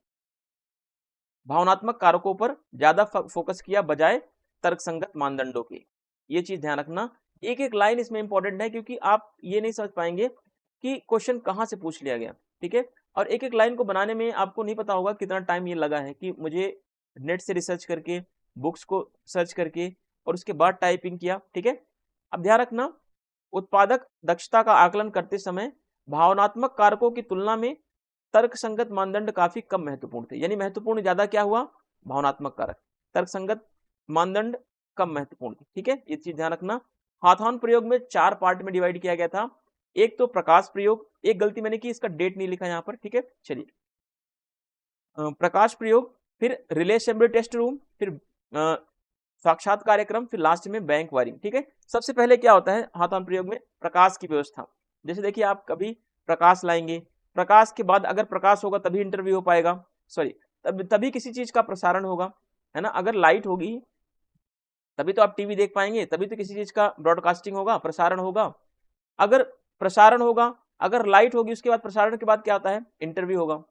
भावनात्मक कारकों पर ज्यादा फोकस किया बजाय तर्कसंगत मानदंडों के। ये चीज ध्यान रखना, एक एक लाइन इसमें इंपॉर्टेंट है, क्योंकि आप ये नहीं समझ पाएंगे कि क्वेश्चन कहाँ से पूछ लिया गया। ठीक है, और एक एक लाइन को बनाने में आपको नहीं पता होगा कितना टाइम ये लगा है कि मुझे नेट से रिसर्च करके, बुक्स को सर्च करके और उसके बाद टाइपिंग किया। ठीक है, अब ध्यान रखना, उत्पादक दक्षता का आकलन करते समय भावनात्मक कारकों की तुलना में तर्कसंगत मानदंड काफी कम महत्वपूर्ण थे। यानी महत्वपूर्ण ज्यादा क्या हुआ, भावनात्मक कारक, तर्कसंगत मानदंड कम महत्वपूर्ण थे। ठीक है, ये चीज ध्यान रखना। हाथॉर्न प्रयोग में 4 पार्ट में डिवाइड किया गया था। एक तो प्रकाश प्रयोग, एक गलती मैंने की, इसका डेट नहीं लिखा यहाँ पर। ठीक है, चलिए प्रकाश प्रयोग, फिर रिले असेंबली टेस्ट रूम, फिर साक्षात कार्यक्रम, फिर लास्ट में बैंक वायरिंग। ठीक है, सबसे पहले क्या होता है हाथॉर्न प्रयोग में, प्रकाश की व्यवस्था। जैसे देखिए आप कभी प्रकाश लाएंगे, प्रकाश के बाद अगर प्रकाश होगा तभी इंटरव्यू हो पाएगा, सॉरी तभी किसी चीज का प्रसारण होगा, है ना। अगर लाइट होगी तभी तो आप टीवी देख पाएंगे, तभी तो किसी चीज का ब्रॉडकास्टिंग होगा, प्रसारण होगा। अगर प्रसारण होगा, अगर लाइट होगी, उसके बाद प्रसारण के बाद क्या आता है, इंटरव्यू होगा।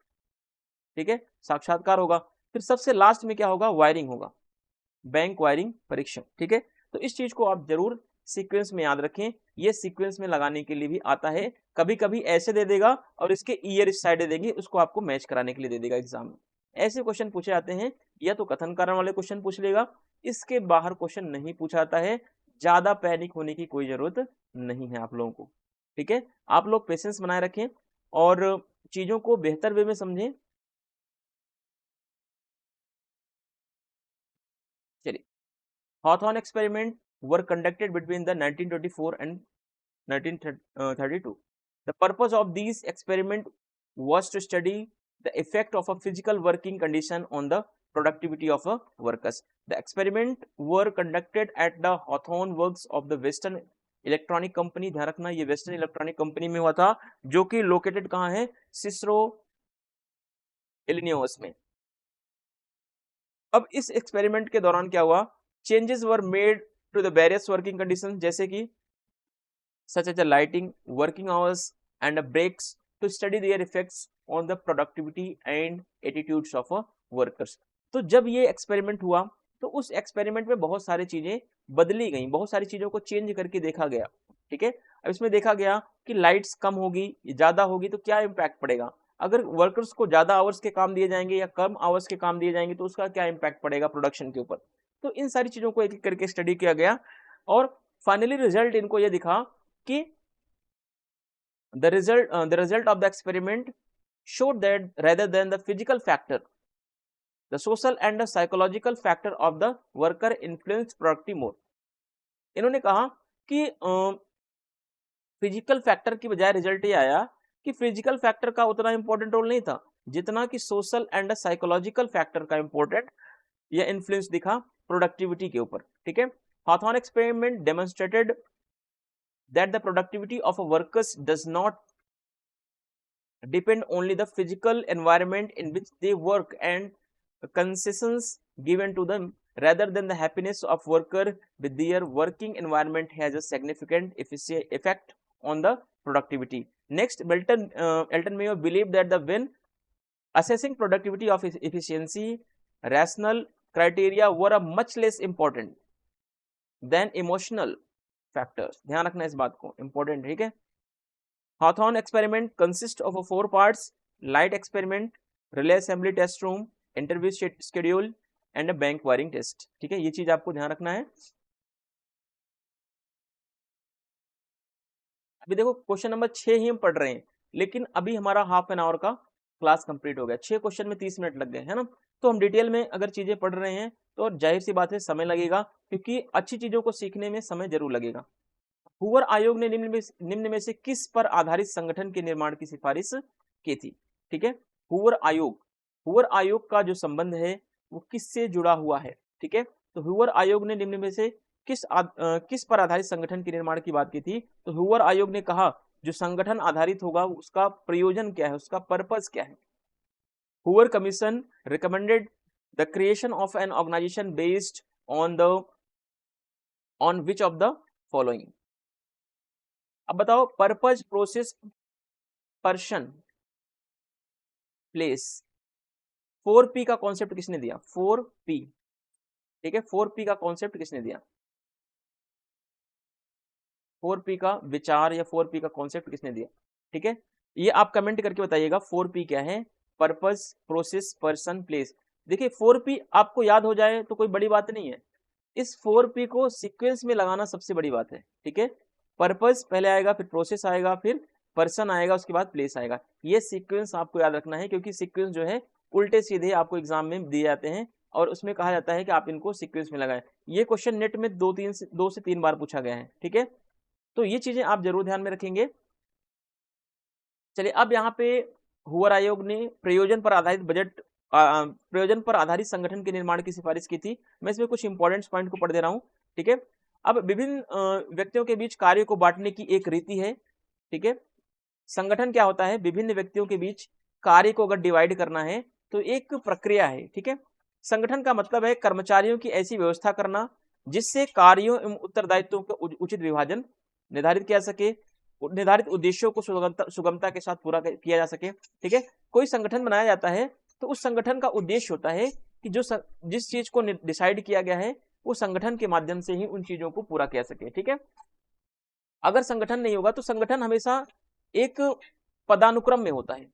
ठीक है, साक्षात्कार होगा, फिर सबसे लास्ट में क्या होगा, वायरिंग होगा, बैंक वायरिंग परीक्षण। ठीक है, तो इस चीज को आप जरूर सीक्वेंस में याद रखें ये सीक्वेंस में लगाने के लिए भी आता है। कभी कभी ऐसे दे देगा और इसके ईयर इस साइड दे देंगे, उसको आपको मैच कराने के लिए दे देगा एग्जाम में। ऐसे क्वेश्चन पूछे जाते हैं, या तो कथन कारण वाले क्वेश्चन पूछ लेगा, इसके बाहर क्वेश्चन नहीं पूछा जाता है। ज्यादा पैनिक होने की कोई जरूरत नहीं है आप लोगों को, ठीक है। आप लोग पेशेंस बनाए रखें और चीजों को बेहतर वे में समझें। चलिए, Hawthorne experiment were conducted between the 1924 and 1932. The purpose of these experiment was to study the effect of a physical working condition on the productivity of a workers. The experiment were conducted at the Hawthorne works of the Western electronic company. ध्यान रखना ये western electronic company में हुआ था, जो कि located कहाँ है, सिसरो इलिनोइस में। अब इस एक्सपेरिमेंट के दौरान क्या हुआ, changes were made to the various working condition, जैसे कि such as the lighting, working hours and breaks to study their effects on the productivity and attitudes of workers. तो जब ये एक्सपेरिमेंट हुआ तो उस एक्सपेरिमेंट में बहुत सारी चीजें बदली गई, बहुत सारी चीजों को चेंज करके देखा गया, ठीक है। अब इसमें देखा गया कि लाइट्स कम होगी, ज्यादा होगी तो क्या इम्पैक्ट पड़ेगा, अगर वर्कर्स को ज्यादा आवर्स के काम दिए जाएंगे या कम आवर्स के काम दिए जाएंगे तो उसका क्या इम्पैक्ट पड़ेगा प्रोडक्शन के ऊपर। तो इन सारी चीजों को एक एक करके स्टडी किया गया और फाइनली रिजल्ट इनको ये दिखा कि the result of the experiment showed that rather than the physical factor, the social and the psychological factor of the worker influenced productivity more. इन्होंने कहा कि फिजिकल फैक्टर की बजाय रिजल्ट ये आया कि फिजिकल फैक्टर का उतना इंपॉर्टेंट रोल नहीं था जितना कि सोशल एंड साइकोलॉजिकल फैक्टर का इंपॉर्टेंट या इन्फ्लुएंस दिखा प्रोडक्टिविटी के ऊपर, ठीक है। Hawthorne experiment demonstrated that the productivity of a workers does not depend only the physical environment in which they work and concessions given to them, rather than the happiness of worker with their working environment has a significant effect on the productivity. Next, Elton Mayo believed that the when assessing productivity of efficiency, rational criteria were a much less important than emotional factors. ध्यान रखना इस बात को, important, ठीक है। Hawthorne experiment consist of 4 parts, light experiment, relay assembly test room, interview schedule and bank wiring test, ठीक है। ये चीज आपको ध्यान रखना है। अभी देखो क्वेश्चन नंबर 6 ही हम पढ़ रहे हैं, लेकिन अभी हमारा हाफ एन आवर का क्लास कंप्लीट हो गया, 6 क्वेश्चन में 30 मिनट लग गए, है ना। तो हम डिटेल में अगर चीजें पढ़ रहे हैं तो जाहिर सी बात है समय लगेगा, क्योंकि अच्छी चीजों को सीखने में समय जरूर लगेगा। हूवर आयोग ने निम्न में से किस पर आधारित संगठन के निर्माण की सिफारिश की थी, ठीक है। हूवर आयोग का जो संबंध है वो किससे जुड़ा हुआ है, ठीक है। तो हूवर आयोग ने निम्न में से किस पर आधारित संगठन के निर्माण की बात की थी। तो हूवर आयोग ने कहा जो संगठन आधारित होगा उसका प्रयोजन क्या है, उसका पर्पस क्या है। Hoover commission recommended the creation of an organization based on which of the following. अब बताओ, purpose, process, person, place, 4P का कॉन्सेप्ट किसने दिया, 4P, ठीक है। 4P का कॉन्सेप्ट किसने दिया, 4P का विचार या 4P का कॉन्सेप्ट किसने दिया, ठीक है। ये आप कमेंट करके बताइएगा 4P क्या है, पर्पस, प्रोसेस, पर्सन, प्लेस। देखिए 4P आपको याद हो जाए तो कोई बड़ी बात नहीं है, इस 4P को सीक्वेंस में लगाना सबसे बड़ी बात है, ठीक है। पर्पस पहले आएगा, फिर प्रोसेस आएगा, फिर पर्सन आएगा, उसके बाद प्लेस आएगा। ये सीक्वेंस आपको याद रखना है, क्योंकि सीक्वेंस जो है उल्टे सीधे आपको एग्जाम में दिए जाते हैं और उसमें कहा जाता है कि आप इनको सीक्वेंस में लगाएं। ये क्वेश्चन नेट में 2 से 3 बार पूछा गया है, ठीक है। तो ये चीजें आप जरूर ध्यान में रखेंगे। चलिए, अब यहाँ पे हूवर आयोग ने प्रयोजन पर आधारित संगठन के निर्माण की सिफारिश की थी। मैं इसमें कुछ इंपॉर्टेंट पॉइंट को पढ़ दे रहा हूँ, ठीक है। अब विभिन्न व्यक्तियों के बीच कार्य को बांटने की एक रीति है, ठीक है। संगठन क्या होता है, विभिन्न व्यक्तियों के बीच कार्य को अगर डिवाइड करना है तो एक प्रक्रिया है, ठीक है। संगठन का मतलब है कर्मचारियों की ऐसी व्यवस्था करना जिससे कार्यों एवं उत्तरदायित्वों का उचित विभाजन निर्धारित किया सके, निर्धारित उद्देश्यों को सुगमता के साथ पूरा किया जा सके, ठीक है। कोई संगठन बनाया जाता है तो उस संगठन का उद्देश्य होता है कि जिस चीज को डिसाइड किया गया है वो संगठन के माध्यम से ही उन चीजों को पूरा किया सके, ठीक है। अगर संगठन नहीं होगा तो संगठन हमेशा एक पदानुक्रम में होता है,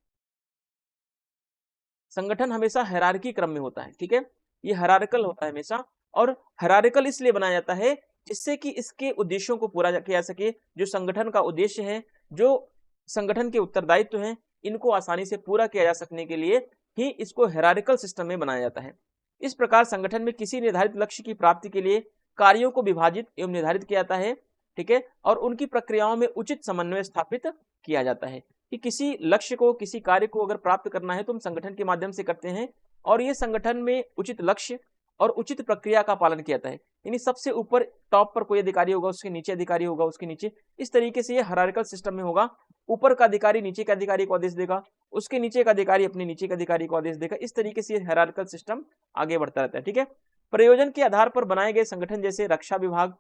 संगठन हमेशा हायरार्की क्रम में होता है, ठीक है, ये हायरार्किकल होता है हमेशा। और हायरार्किकल इसलिए बनाया जाता है जिससे कि इसके उद्देश्यों को पूरा किया जा सके, जो संगठन का उद्देश्य है, जो संगठन के उत्तरदायित्व हैं, इनको आसानी से पूरा किया जा सकने के लिए ही इसको हायरार्किकल सिस्टम में बनाया जाता है। इस प्रकार संगठन में किसी निर्धारित लक्ष्य की प्राप्ति के लिए कार्यों को विभाजित एवं निर्धारित किया जाता है, ठीक है, और उनकी प्रक्रियाओं में उचित समन्वय स्थापित किया जाता है कि किसी लक्ष्य को, किसी कार्य को अगर प्राप्त करना है तो हम संगठन के माध्यम से करते हैं, और ये संगठन में उचित लक्ष्य और उचित प्रक्रिया का पालन किया जाता है। यानी सबसे ऊपर टॉप पर कोई अधिकारी होगा, उसके नीचे अधिकारी होगा, उसके नीचे, इस तरीके से ये हायरार्किकल सिस्टम में होगा। ऊपर का अधिकारी नीचे के अधिकारी को आदेश देगा, उसके नीचे का अधिकारी अपने नीचे के अधिकारी को आदेश देगा। इस तरीके से हायरार्किकल सिस्टम आगे बढ़ता रहता है, ठीक है। प्रयोजन के आधार पर बनाए गए संगठन जैसे रक्षा विभाग,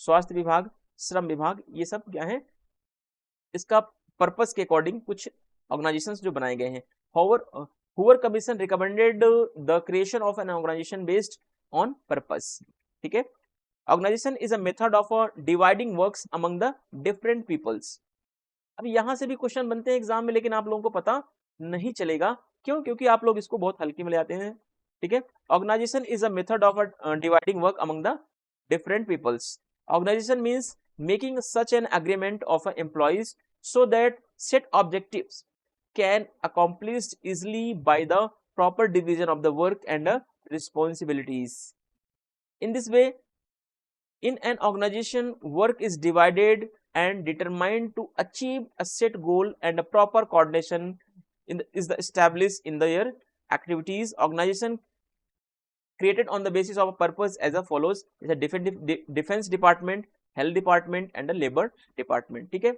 स्वास्थ्य विभाग, श्रम विभाग, ये सब क्या है, इसका पर्पस के अकॉर्डिंग कुछ ऑर्गेनाइजेशंस जो बनाए गए हैं। Hoover commission recommended the creation of an organization based on purpose, ठीक है। Organization is a method of dividing works among the different peoples. अब यहां से भी क्वेश्चन बनते हैं एग्जाम में, लेकिन आप लोगों को पता नहीं चलेगा, क्यों? क्योंकि आप लोग इसको बहुत हल्के में ले आते हैं, ठीक है। Organization is a method of dividing work among the different peoples. Organization means making such an agreement of employees so that set objectives can accomplished easily by the proper division of the work and responsibilities. In this way, in an organization, work is divided and determined to achieve a set goal, and a proper coordination is established in their activities. Organization created on the basis of a purpose as a follows is a defense department, health department and a labor department, ठीक है।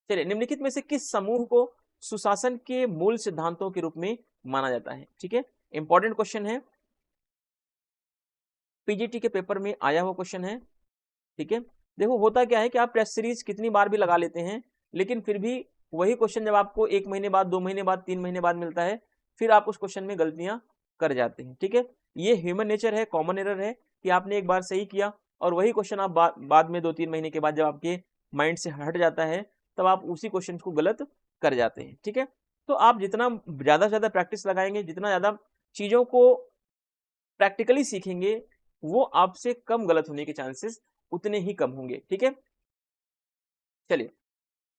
चलिए, निम्नलिखित में से किस समूह को सुशासन के मूल सिद्धांतों के रूप में माना जाता है, ठीक है। इंपॉर्टेंट क्वेश्चन है, पीजीटी के पेपर में आया हुआ क्वेश्चन है, ठीक है। देखो होता क्या है कि आप टेस्ट सीरीज कितनी बार भी लगा लेते हैं, लेकिन फिर भी वही क्वेश्चन जब आपको 1 महीने बाद, 2 महीने बाद, 3 महीने बाद मिलता है, फिर आप उस क्वेश्चन में गलतियां कर जाते हैं, ठीक है। ये ह्यूमन नेचर है, कॉमन एरर है कि आपने एक बार सही किया और वही क्वेश्चन आप बाद में 2-3 महीने के बाद जब आपके माइंड से हट जाता है, तब आप उसी क्वेश्चन को गलत कर जाते हैं, ठीक है। तो आप जितना ज्यादा से ज्यादा प्रैक्टिस लगाएंगे, जितना ज्यादा चीजों को प्रैक्टिकली सीखेंगे, वो आपसे कम गलत होने के चांसेस उतने ही कम होंगे, ठीक है। चलिए,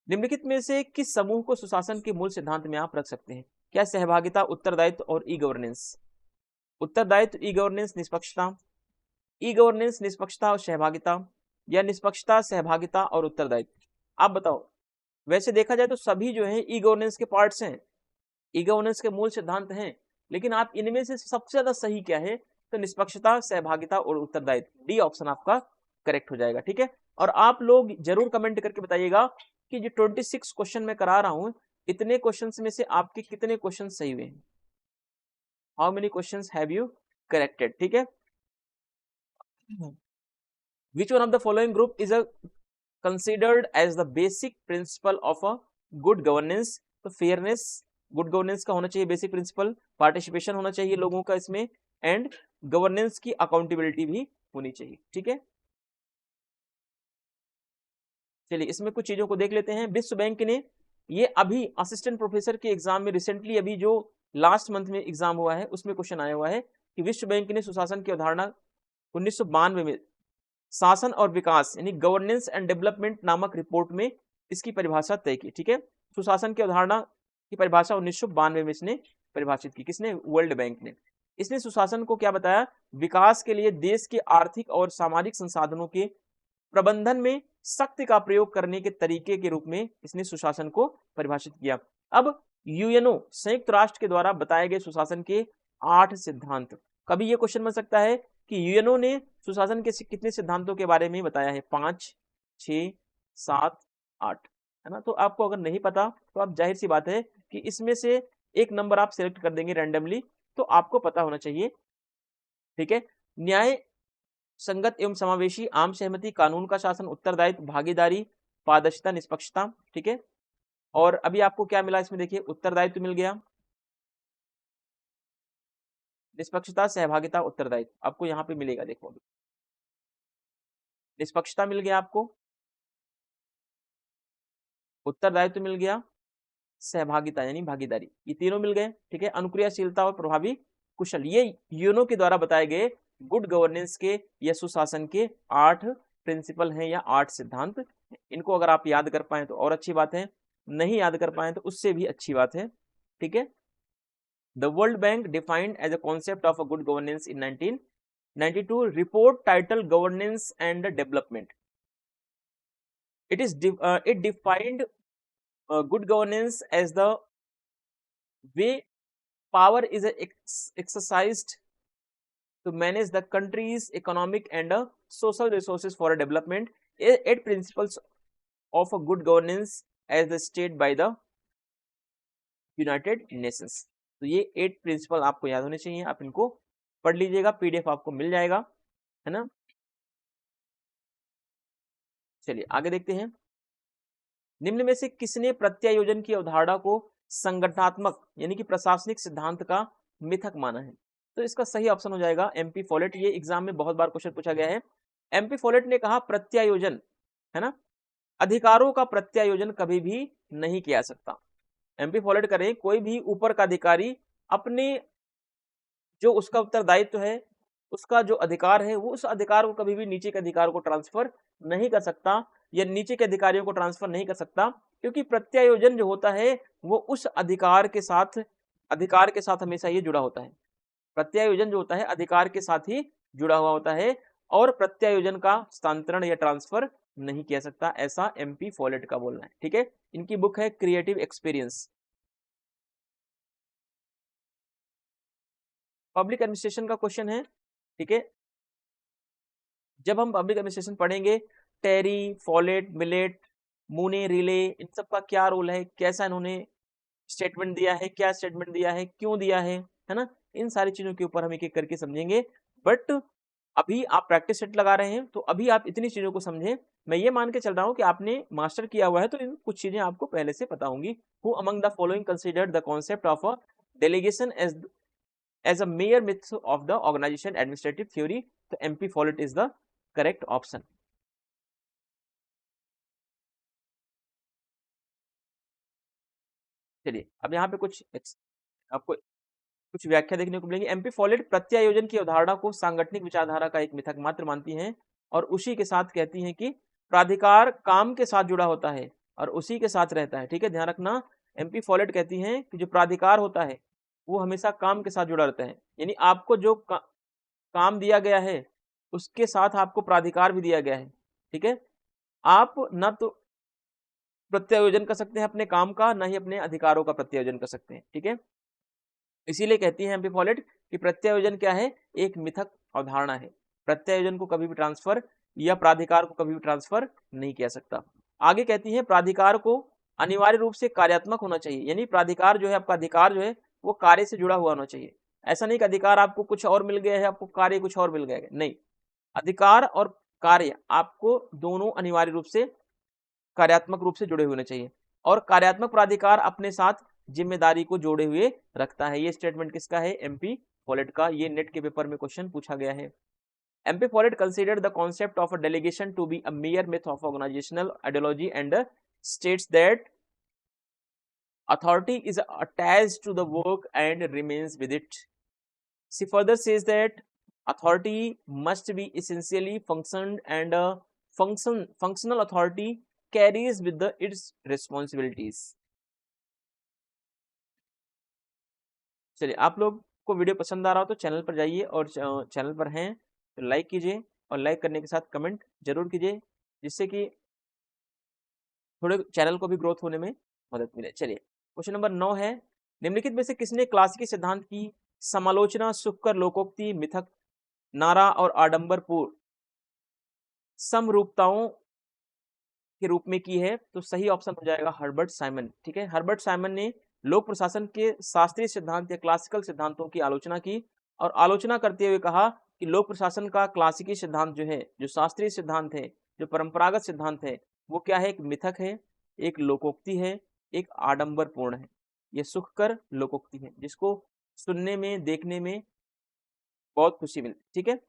निम्नलिखित में से किस समूह को सुशासन के मूल सिद्धांत में आप रख सकते हैं? क्या सहभागिता, उत्तरदायित्व और ई गवर्नेंस? उत्तरदायित्व, ई गवर्नेंस, निष्पक्षता, ई गवर्नेंस, निष्पक्षता और सहभागिता, या निष्पक्षता, सहभागिता और उत्तरदायित्व? आप बताओ। वैसे देखा जाए तो सभी जो है ई गवर्नेंस के पार्ट्स हैं, ई गवर्नेंस के मूल सिद्धांत हैं, लेकिन आप इनमें से सबसे ज्यादा सही क्या है? तो निष्पक्षता, सहभागिता और उत्तरदायित्व, डी ऑप्शन आपका करेक्ट हो जाएगा, ठीक है। और आप लोग जरूर कमेंट करके बताइएगा कि जो 26 क्वेश्चन मैं करा रहा हूं, इतने क्वेश्चंस में से आपके कितने क्वेश्चन सही हुए हैं, how many questions have you corrected, ठीक है। Which one of the following group is a considered as the basic principle of a good governance? तो फेयरनेस, गुड गवर्नेंस का होना चाहिए बेसिक प्रिंसिपल, पार्टिसिपेशन होना चाहिए लोगों का इसमें, एंड गवर्नेंस की अकाउंटेबिलिटी भी होनी चाहिए, ठीक है। चलिए, इसमें कुछ चीजों को देख लेते हैं। विश्व बैंक ने ये अभी असिस्टेंट प्रोफेसर के एग्जाम में रिसेंटली अभी जो लास्ट मंथ में एग्जाम हुआ है उसमें क्वेश्चन आया हुआ है कि विश्व बैंक ने सुशासन की अवधारणा 1992 में शासन और विकास यानी गवर्नेंस एंड डेवलपमेंट नामक रिपोर्ट में इसकी परिभाषा तय की, ठीक है। सुशासन की अवधारणा की परिभाषा 1992 में इसने परिभाषित की, किसने? वर्ल्ड बैंक ने। इसने सुशासन को क्या बताया? विकास के लिए देश के आर्थिक और सामाजिक संसाधनों के प्रबंधन में शक्ति का प्रयोग करने के तरीके के रूप में इसने सुशासन को परिभाषित किया। अब यूएनओ, संयुक्त राष्ट्र के द्वारा बताए गए सुशासन के 8 सिद्धांत। कभी यह क्वेश्चन बन सकता है कि यूएनओ ने सुशासन के कितने सिद्धांतों के बारे में बताया है? 5, 6, 7, 8, है ना। तो आपको अगर नहीं पता तो आप जाहिर सी बात है कि इसमें से एक नंबर आप सिलेक्ट कर देंगे रैंडमली, तो आपको पता होना चाहिए, ठीक है। न्याय संगत एवं समावेशी, आम सहमति, कानून का शासन, उत्तरदायित्व, भागीदारी, पारदर्शिता, निष्पक्षता, ठीक है। और अभी आपको क्या मिला इसमें? देखिए, उत्तरदायित्व मिल गया, निष्पक्षता, सहभागिता, उत्तरदायित्व आपको यहाँ पे मिलेगा। देखो, निष्पक्षता मिल गया आपको, उत्तरदायित्व मिल गया, सहभागिता यानी भागीदारी, ये तीनों मिल गए। ठीक है, अनुक्रियाशीलता और प्रभावी कुशल, ये यूनो के द्वारा बताए गए गुड गवर्नेंस के या सुशासन के 8 प्रिंसिपल हैं या 8 सिद्धांत। इनको अगर आप याद कर पाए तो और अच्छी बात है, नहीं याद कर पाए तो उससे भी अच्छी बात है। ठीक है, the World Bank defined as a concept of a good governance in 1992 report title governance and development. it defined good governance as the way power is exercised to manage the country's economic and social resources for development. 8 principles of a good governance as stated by the United Nations. तो ये 8 principal आपको याद होने चाहिए, आप इनको पढ़ लीजिएगा, पीडीएफ आपको मिल जाएगा, है ना। चलिए आगे देखते हैं, निम्न में से किसने प्रत्यायोजन की अवधारणा को संगठनात्मक यानी कि प्रशासनिक सिद्धांत का मिथक माना है? तो इसका सही ऑप्शन हो जाएगा एमपी फॉलेट। ये एग्जाम में बहुत बार क्वेश्चन पूछा गया है। एमपी फॉलेट ने कहा प्रत्यायोजन, है ना, अधिकारों का प्रत्यायोजन कभी भी नहीं किया सकता। एमपी फॉलेट करें, कोई भी ऊपर का अधिकारी अपने जो उसका उत्तरदायित्व है, उसका जो अधिकार है, वो उस अधिकार को कभी भी नीचे के अधिकार को ट्रांसफर नहीं कर सकता या नीचे के अधिकारियों को ट्रांसफर नहीं कर सकता, क्योंकि प्रत्यायोजन जो होता है वो उस अधिकार के साथ हमेशा ये जुड़ा होता है। प्रत्यायोजन जो होता है अधिकार के साथ ही जुड़ा हुआ होता है और प्रत्यायोजन का हस्तांतरण या ट्रांसफर नहीं किया सकता, ऐसा एमपी फॉलेट का बोलना है। ठीक है, इनकी बुक है क्रिएटिव एक्सपीरियंस। पब्लिक एडमिनिस्ट्रेशन का क्वेश्चन है। ठीक है, जब हम पब्लिक एडमिनिस्ट्रेशन पढ़ेंगे, टेरी, फॉलेट, मिलेट, मूने, रिले, इन सब का क्या रोल है, कैसा इन्होंने स्टेटमेंट दिया है, क्या स्टेटमेंट दिया है, क्यों दिया है ना, इन सारी चीजों के ऊपर हम एक एक करके समझेंगे। बट अभी आप प्रैक्टिस सेट लगा रहे हैं तो अभी आप इतनी चीजों को समझें। मैं ये मान के चल रहा हूं कि आपने मास्टर किया हुआ है तो इन कुछ चीजें आपको पहले से पता होंगी। Who among the following considered the concept of a delegation as a mere myth of the organization administrative theory? तो MP Follett is the correct option. चलिए अब यहाँ पे आपको कुछ व्याख्या देखने को मिलेंगी। एमपी फॉलेट प्रत्यायोजन की अवधारणा को सांगठनिक विचारधारा का एक मिथक मात्र मानती हैं और उसी के साथ कहती हैं कि प्राधिकार काम के साथ जुड़ा होता है और उसी के साथ रहता है। ठीक है, ध्यान रखना, एमपी फॉलेट कहती हैं कि जो प्राधिकार होता है वो हमेशा काम के साथ जुड़ा रहता है, यानी आपको जो काम दिया गया है उसके साथ आपको प्राधिकार भी दिया गया है। ठीक है, आप ना तो प्रत्यायोजन कर सकते हैं अपने काम का, ना ही अपने अधिकारों का प्रत्यायोजन कर सकते हैं। ठीक है, इसीलिए कहती है एमपी फॉलेट कि प्रत्यायोजन क्या है, एक मिथक अवधारणा है। प्रत्यायोजन को कभी भी ट्रांसफर या प्राधिकार को कभी भी ट्रांसफर नहीं किया सकता। आगे कहती है प्राधिकार को अनिवार्य रूप से कार्यात्मक होना चाहिए, यानी प्राधिकार जो है, आपका अधिकार जो है वो कार्य से जुड़ा हुआ होना चाहिए। ऐसा नहीं कि अधिकार आपको कुछ और मिल गया है, आपको कार्य कुछ और मिल गया है, नहीं, अधिकार और कार्य आपको दोनों अनिवार्य रूप से कार्यात्मक रूप से जुड़े होने चाहिए और कार्यात्मक प्राधिकार अपने साथ जिम्मेदारी को जोड़े हुए रखता है। ये स्टेटमेंट किसका है, एमपी फॉलेट का। ये नेट के पेपर में क्वेश्चन पूछा गया है। MP Follett considered the concept of a delegation to be a mere myth of organizational ideology and states that authority is attached to the work and remains with it. She further says that authority must be essentially functioned and functional authority carries with its responsibilities. चलिए, आप लोग को video पसंद आ रहा हो तो channel पर जाइए और चैनल पर हैं तो लाइक कीजिए और लाइक करने के साथ कमेंट जरूर कीजिए, जिससे कि थोड़े चैनल को भी ग्रोथ होने में मदद मिले। चलिए क्वेश्चन नंबर 9 है, निम्नलिखित में से किसने क्लासिकी सिद्धांत की समालोचना सुखकर लोकोक्ति, मिथक, नारा और आडंबरपूर्ण समरूपताओं के रूप में की है? तो सही ऑप्शन हो जाएगा हर्बर्ट साइमन। ठीक है, हर्बर्ट साइमन ने लोक प्रशासन के शास्त्रीय सिद्धांत या क्लासिकल सिद्धांतों की आलोचना की और आलोचना करते हुए कहा कि लोक प्रशासन का क्लासिकी सिद्धांत जो है, जो शास्त्रीय सिद्धांत है, जो परंपरागत सिद्धांत है, वो क्या है, एक मिथक है, एक लोकोक्ति है, एक आडंबरपूर्ण है। ये सुखकर लोकोक्ति है जिसको सुनने में, देखने में बहुत खुशी मिलती। ठीक है,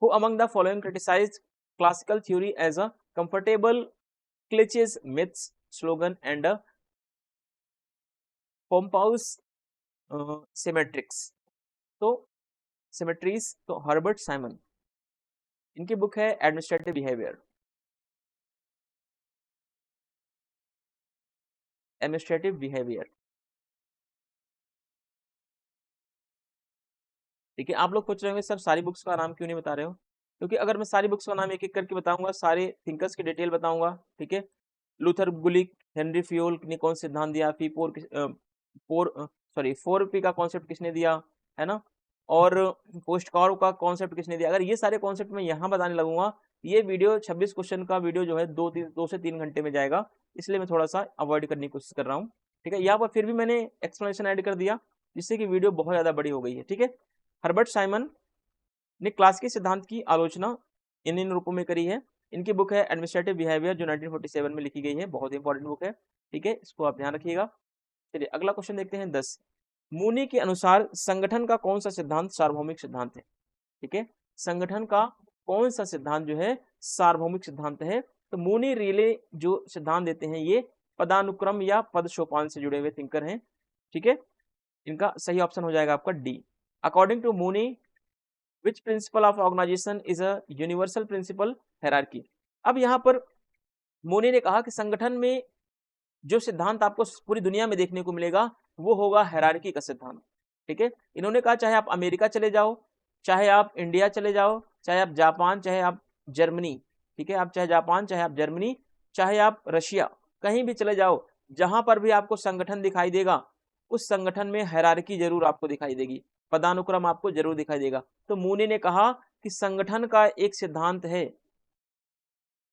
who among the following criticized classical theory as a comfortable cliches, myths, slogan and pompous symmetrics. तो सिमेट्रीज तो हर्बर्ट साइमन, इनकी बुक है एडमिनिस्ट्रेटिव बिहेवियर, एडमिनिस्ट्रेटिव बिहेवियर। ठीक है, आप लोग पूछ रहे होंगे सर सारी बुक्स का नाम क्यों नहीं बता रहे हो, क्योंकि अगर मैं सारी बुक्स का नाम एक एक करके बताऊंगा, सारे थिंकर्स की डिटेल बताऊंगा, ठीक है, लूथर गुलिक, हेनरी फ्यूल ने कौन सिद्धांत दिया, फोर पी का कॉन्सेप्ट किसने दिया, है ना, और पोस्टकॉर्व का कॉन्सेप्ट किसने दिया, अगर ये सारे कॉन्सेप्ट मैं यहाँ बताने लगूंगा, ये वीडियो 26 क्वेश्चन का वीडियो जो है 2 से 3 घंटे में जाएगा, इसलिए मैं थोड़ा सा अवॉइड करने की कोशिश कर रहा हूँ। ठीक है, यहाँ पर फिर भी मैंने एक्सप्लेनेशन ऐड कर दिया जिससे कि वीडियो बहुत ज्यादा बड़ी हो गई है। ठीक है, हर्बर्ट साइमन ने क्लासिकी सिद्धांत की आलोचना इन रूपों में करी है। इनकी बुक है एडमिनिस्ट्रेटिव बिहेवियर जो 1947 में लिखी गई है, बहुत इंपॉर्टेंट बुक है। ठीक है, इसको आप ध्यान रखिएगा। चलिए अगला क्वेश्चन देखते हैं 10। मूनी के अनुसार संगठन का कौन सा सिद्धांत सार्वभौमिक सिद्धांत है। ठीक है, संगठन का कौन सा सिद्धांत जो है सार्वभौमिक सिद्धांत है। तो मूनी रिले जो सिद्धांत देते हैं ये पदानुक्रम या पद सोपान से जुड़े हुए थिंकर हैं। ठीक है, इनका सही ऑप्शन हो जाएगा आपका D. According to Mooney which principle of organization is a universal principle hierarchy. अब यहाँ पर मूनी ने कहा कि संगठन में जो सिद्धांत आपको पूरी दुनिया में देखने को मिलेगा वो होगा हायरार्की का सिद्धांत। ठीक है, इन्होंने कहा चाहे आप अमेरिका चले जाओ, चाहे आप इंडिया चले जाओ, चाहे आप जापान, चाहे आप जर्मनी, ठीक है, आप चाहे जापान, चाहे आप जर्मनी, चाहे आप रशिया, कहीं भी चले जाओ, जहां पर भी आपको संगठन दिखाई देगा उस संगठन में हायरार्की जरूर आपको दिखाई देगी, पदानुक्रम आपको जरूर दिखाई देगा। तो मूनी ने कहा कि संगठन का एक सिद्धांत है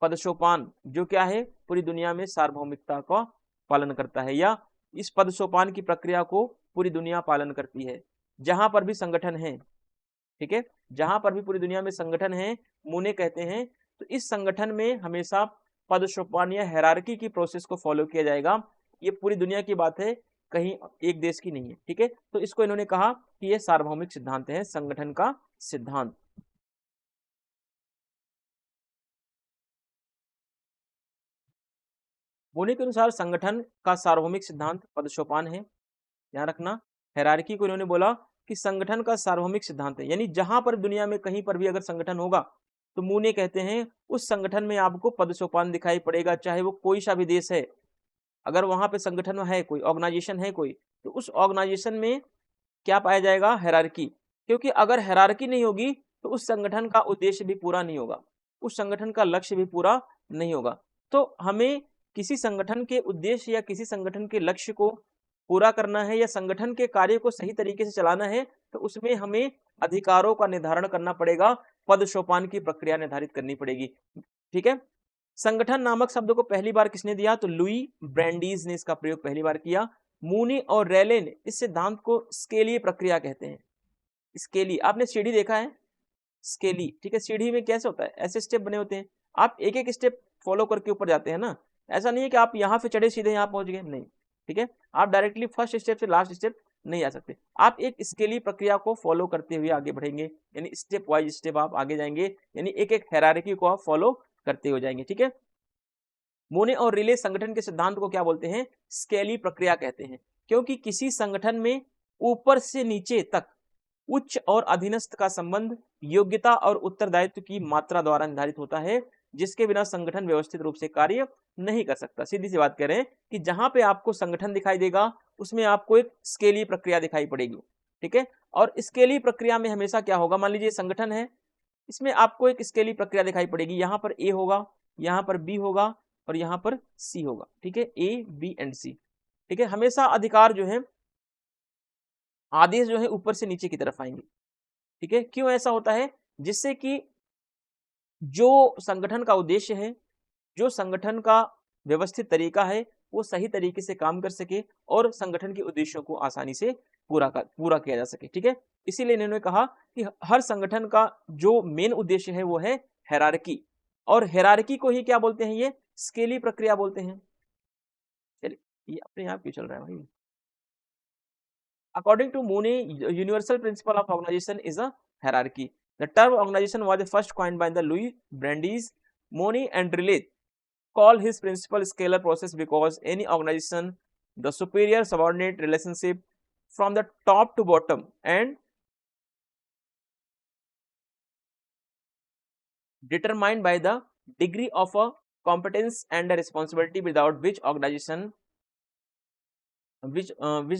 पदसोपान, जो क्या है पूरी दुनिया में सार्वभौमिकता का पालन करता है, या इस पदसोपान की प्रक्रिया को पूरी दुनिया पालन करती है जहां पर भी संगठन है। ठीक है, जहां पर भी पूरी दुनिया में संगठन है, मूने कहते हैं तो इस संगठन में हमेशा पदसोपान या हायरार्की की प्रोसेस को फॉलो किया जाएगा। ये पूरी दुनिया की बात है, कहीं एक देश की नहीं है। ठीक है, तो इसको इन्होंने कहा कि ये सार्वभौमिक सिद्धांत है, संगठन का सिद्धांत। मूने के अनुसार संगठन का सार्वभौमिक सिद्धांत पदसोपान है। ध्यान रखना, हायरार्की को इन्होंने बोला कि संगठन का सार्वभौमिक सिद्धांत है, यानी जहां पर दुनिया में कहीं पर भी अगर संगठन होगा तो मूने कहते हैं उस संगठन में आपको पदसोपान दिखाई पड़ेगा, चाहे वो कोई सा भी देश है। अगर वहां पे संगठन है, कोई ऑर्गेनाइजेशन है कोई, तो उस ऑर्गेनाइजेशन में क्या पाया जाएगा, हायरार्की। क्योंकि अगर हायरार्की नहीं होगी तो उस संगठन का उद्देश्य भी पूरा नहीं होगा, उस संगठन का लक्ष्य भी पूरा नहीं होगा। तो हमें किसी संगठन के उद्देश्य या किसी संगठन के लक्ष्य को पूरा करना है या संगठन के कार्य को सही तरीके से चलाना है तो उसमें हमें अधिकारों का निर्धारण करना पड़ेगा, पद सोपान की प्रक्रिया निर्धारित करनी पड़ेगी। ठीक है, संगठन नामक शब्द को पहली बार किसने दिया, तो लुई ब्रैंडीज ने इसका प्रयोग पहली बार किया। मूनी और रेले ने इस सिद्धांत को स्केलीय प्रक्रिया कहते हैं। स्केली, आपने सीढ़ी देखा है, स्केली, ठीक है, सीढ़ी में कैसे होता है, ऐसे स्टेप बने होते हैं, आप एक एक स्टेप फॉलो करके ऊपर जाते हैं ना, ऐसा नहीं है कि आप यहाँ पे चढ़े सीधे यहाँ पहुंच गए, नहीं। ठीक है, आप डायरेक्टली फर्स्ट स्टेप से लास्ट स्टेप नहीं आ सकते, आप एक स्केली प्रक्रिया को फॉलो करते हुए आगे बढ़ेंगे, यानी स्टेप वाइज स्टेप आप आगे जाएंगे, यानी एक एक हायरार्की को आप फॉलो करते हुए जाएंगे। ठीक है, मूने और रिले संगठन के सिद्धांत को क्या बोलते हैं, स्केली प्रक्रिया कहते हैं, क्योंकि किसी संगठन में ऊपर से नीचे तक उच्च और अधीनस्थ का संबंध योग्यता और उत्तरदायित्व की मात्रा द्वारा निर्धारित होता है, जिसके बिना संगठन व्यवस्थित रूप से कार्य नहीं कर सकता। सीधी सी बात कह रहे हैं कि जहां पे आपको संगठन दिखाई देगा उसमें आपको एक स्केली प्रक्रिया दिखाई पड़ेगी। ठीक है, और स्केली प्रक्रिया में हमेशा क्या होगा, मान लीजिए संगठन है, इसमें आपको एक स्केली प्रक्रिया दिखाई पड़ेगी, यहाँ पर ए होगा, यहाँ पर बी होगा और यहाँ पर सी होगा। ठीक है, ए बी एंड सी। ठीक है, हमेशा अधिकार जो है, आदेश जो है ऊपर से नीचे की तरफ आएंगे। ठीक है, क्यों ऐसा होता है, जिससे कि जो संगठन का उद्देश्य है, जो संगठन का व्यवस्थित तरीका है, वो सही तरीके से काम कर सके और संगठन के उद्देश्यों को आसानी से पूरा किया जा सके। ठीक है, इसीलिए इन्होंने कहा कि हर संगठन का जो मेन उद्देश्य है वो है हायरार्की, और हायरार्की को ही क्या बोलते हैं, ये स्केली प्रक्रिया बोलते हैं। चलिए, ये अपने आप क्यों चल रहा है भाई। According to Mooney, universal principle of organization is a hierarchy. The term organization was first coined by the Louis Brandeis, Mooney and Riley call his principal scalar process because any organization the superior subordinate relationship from the top to bottom and determined by the degree of a competence and a responsibility without which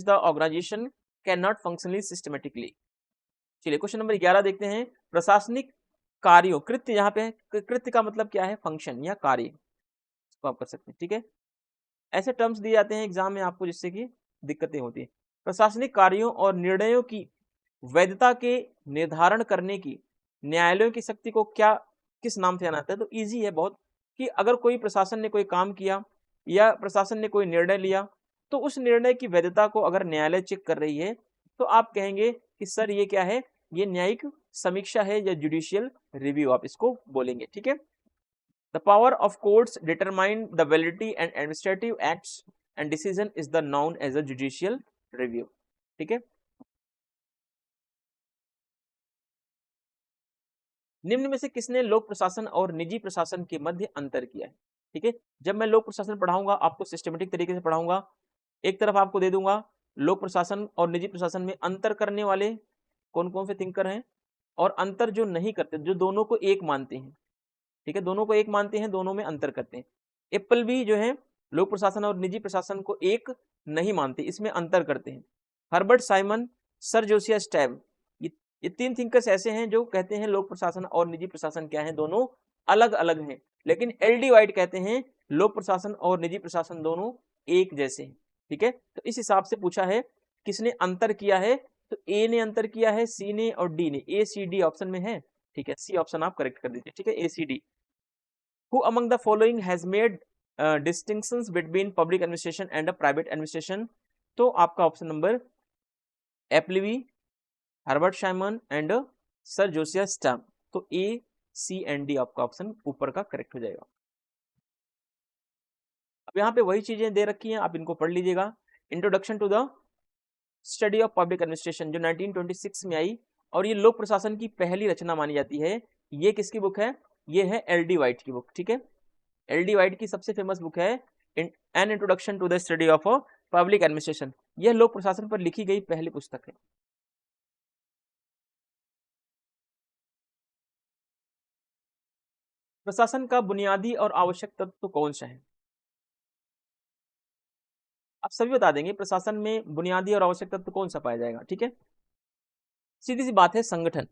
the organization cannot functionally systematically. चलिए question number 11 देखते हैं। प्रशासनिक कार्यों, कृत्य यहाँ पे कृत्य का मतलब क्या है, फंक्शन या कार्य, इसको आप कर सकते हैं। ठीक है, ऐसे टर्म्स दिए जाते हैं एग्जाम में आपको जिससे कि दिक्कतें होती है। प्रशासनिक कार्यों और निर्णयों की वैधता के निर्धारण करने की न्यायालयों की शक्ति को क्या किस नाम से जाना जाता है? तो इजी है बहुत, कि अगर कोई प्रशासन ने कोई काम किया या प्रशासन ने कोई निर्णय लिया तो उस निर्णय की वैधता को अगर न्यायालय चेक कर रही है तो आप कहेंगे कि सर ये क्या है, ये न्यायिक समीक्षा है या जुडिशियल रिव्यू आप इसको बोलेंगे। ठीक है, the power of courts determine the validity and administrative acts and decision is the known as a judicial review. ठीक है, निम्न में से किसने लोक प्रशासन और निजी प्रशासन के मध्य अंतर किया है? ठीक है, जब मैं लोक प्रशासन पढ़ाऊंगा आपको सिस्टमेटिक तरीके से पढ़ाऊंगा, एक तरफ आपको दे दूंगा लोक प्रशासन और निजी प्रशासन में अंतर करने वाले कौन कौन से थिंकर हैं और अंतर जो नहीं करते, जो दोनों को एक मानते हैं। ठीक है, दोनों को एक मानते हैं, दोनों में अंतर करते हैं। एप्पल भी जो है लोक प्रशासन और निजी प्रशासन को एक नहीं मानते, इसमें अंतर करते हैं। हर्बर्ट साइमन, सर जोसिया स्टैब, ये तीन थिंकर्स ऐसे हैं जो कहते हैं लोक प्रशासन और निजी प्रशासन क्या है, दोनों अलग अलग हैं। लेकिन एल.डी. वाइट कहते हैं लोक प्रशासन और निजी प्रशासन दोनों एक जैसे हैं। ठीक है, तो इस हिसाब से पूछा है किसने अंतर किया है, तो ए ने अंतर किया है, सी ने और डी ने, ए सी डी ऑप्शन में है। ठीक है, सी ऑप्शन आप करेक्ट कर दीजिए। ठीक है, A C D. Who among the following has made distinctions between public administration and a private administration? तो आपका option number Appleby, Herbert Simon and sir Josiah Stamp, तो ए सी एंड डी आपका option ऊपर का correct हो जाएगा। अब यहाँ पे वही चीजें दे रखी हैं, आप इनको पढ़ लीजिएगा। Introduction to the study of public administration जो 1926 में आई और ये लोक प्रशासन की पहली रचना मानी जाती है। ये किसकी बुक है, ये है एल.डी. वाइट की बुक। ठीक है, एल.डी. वाइट की सबसे फेमस बुक है an introduction to the study of public administration. यह लोक प्रशासन पर लिखी गई पहली पुस्तक है। प्रशासन का बुनियादी और आवश्यक तत्व तो कौन सा है? आप सभी बता देंगे प्रशासन में बुनियादी और आवश्यक तत्व कौन सा पाया जाएगा। ठीक है, सीधी सी बात है, संगठन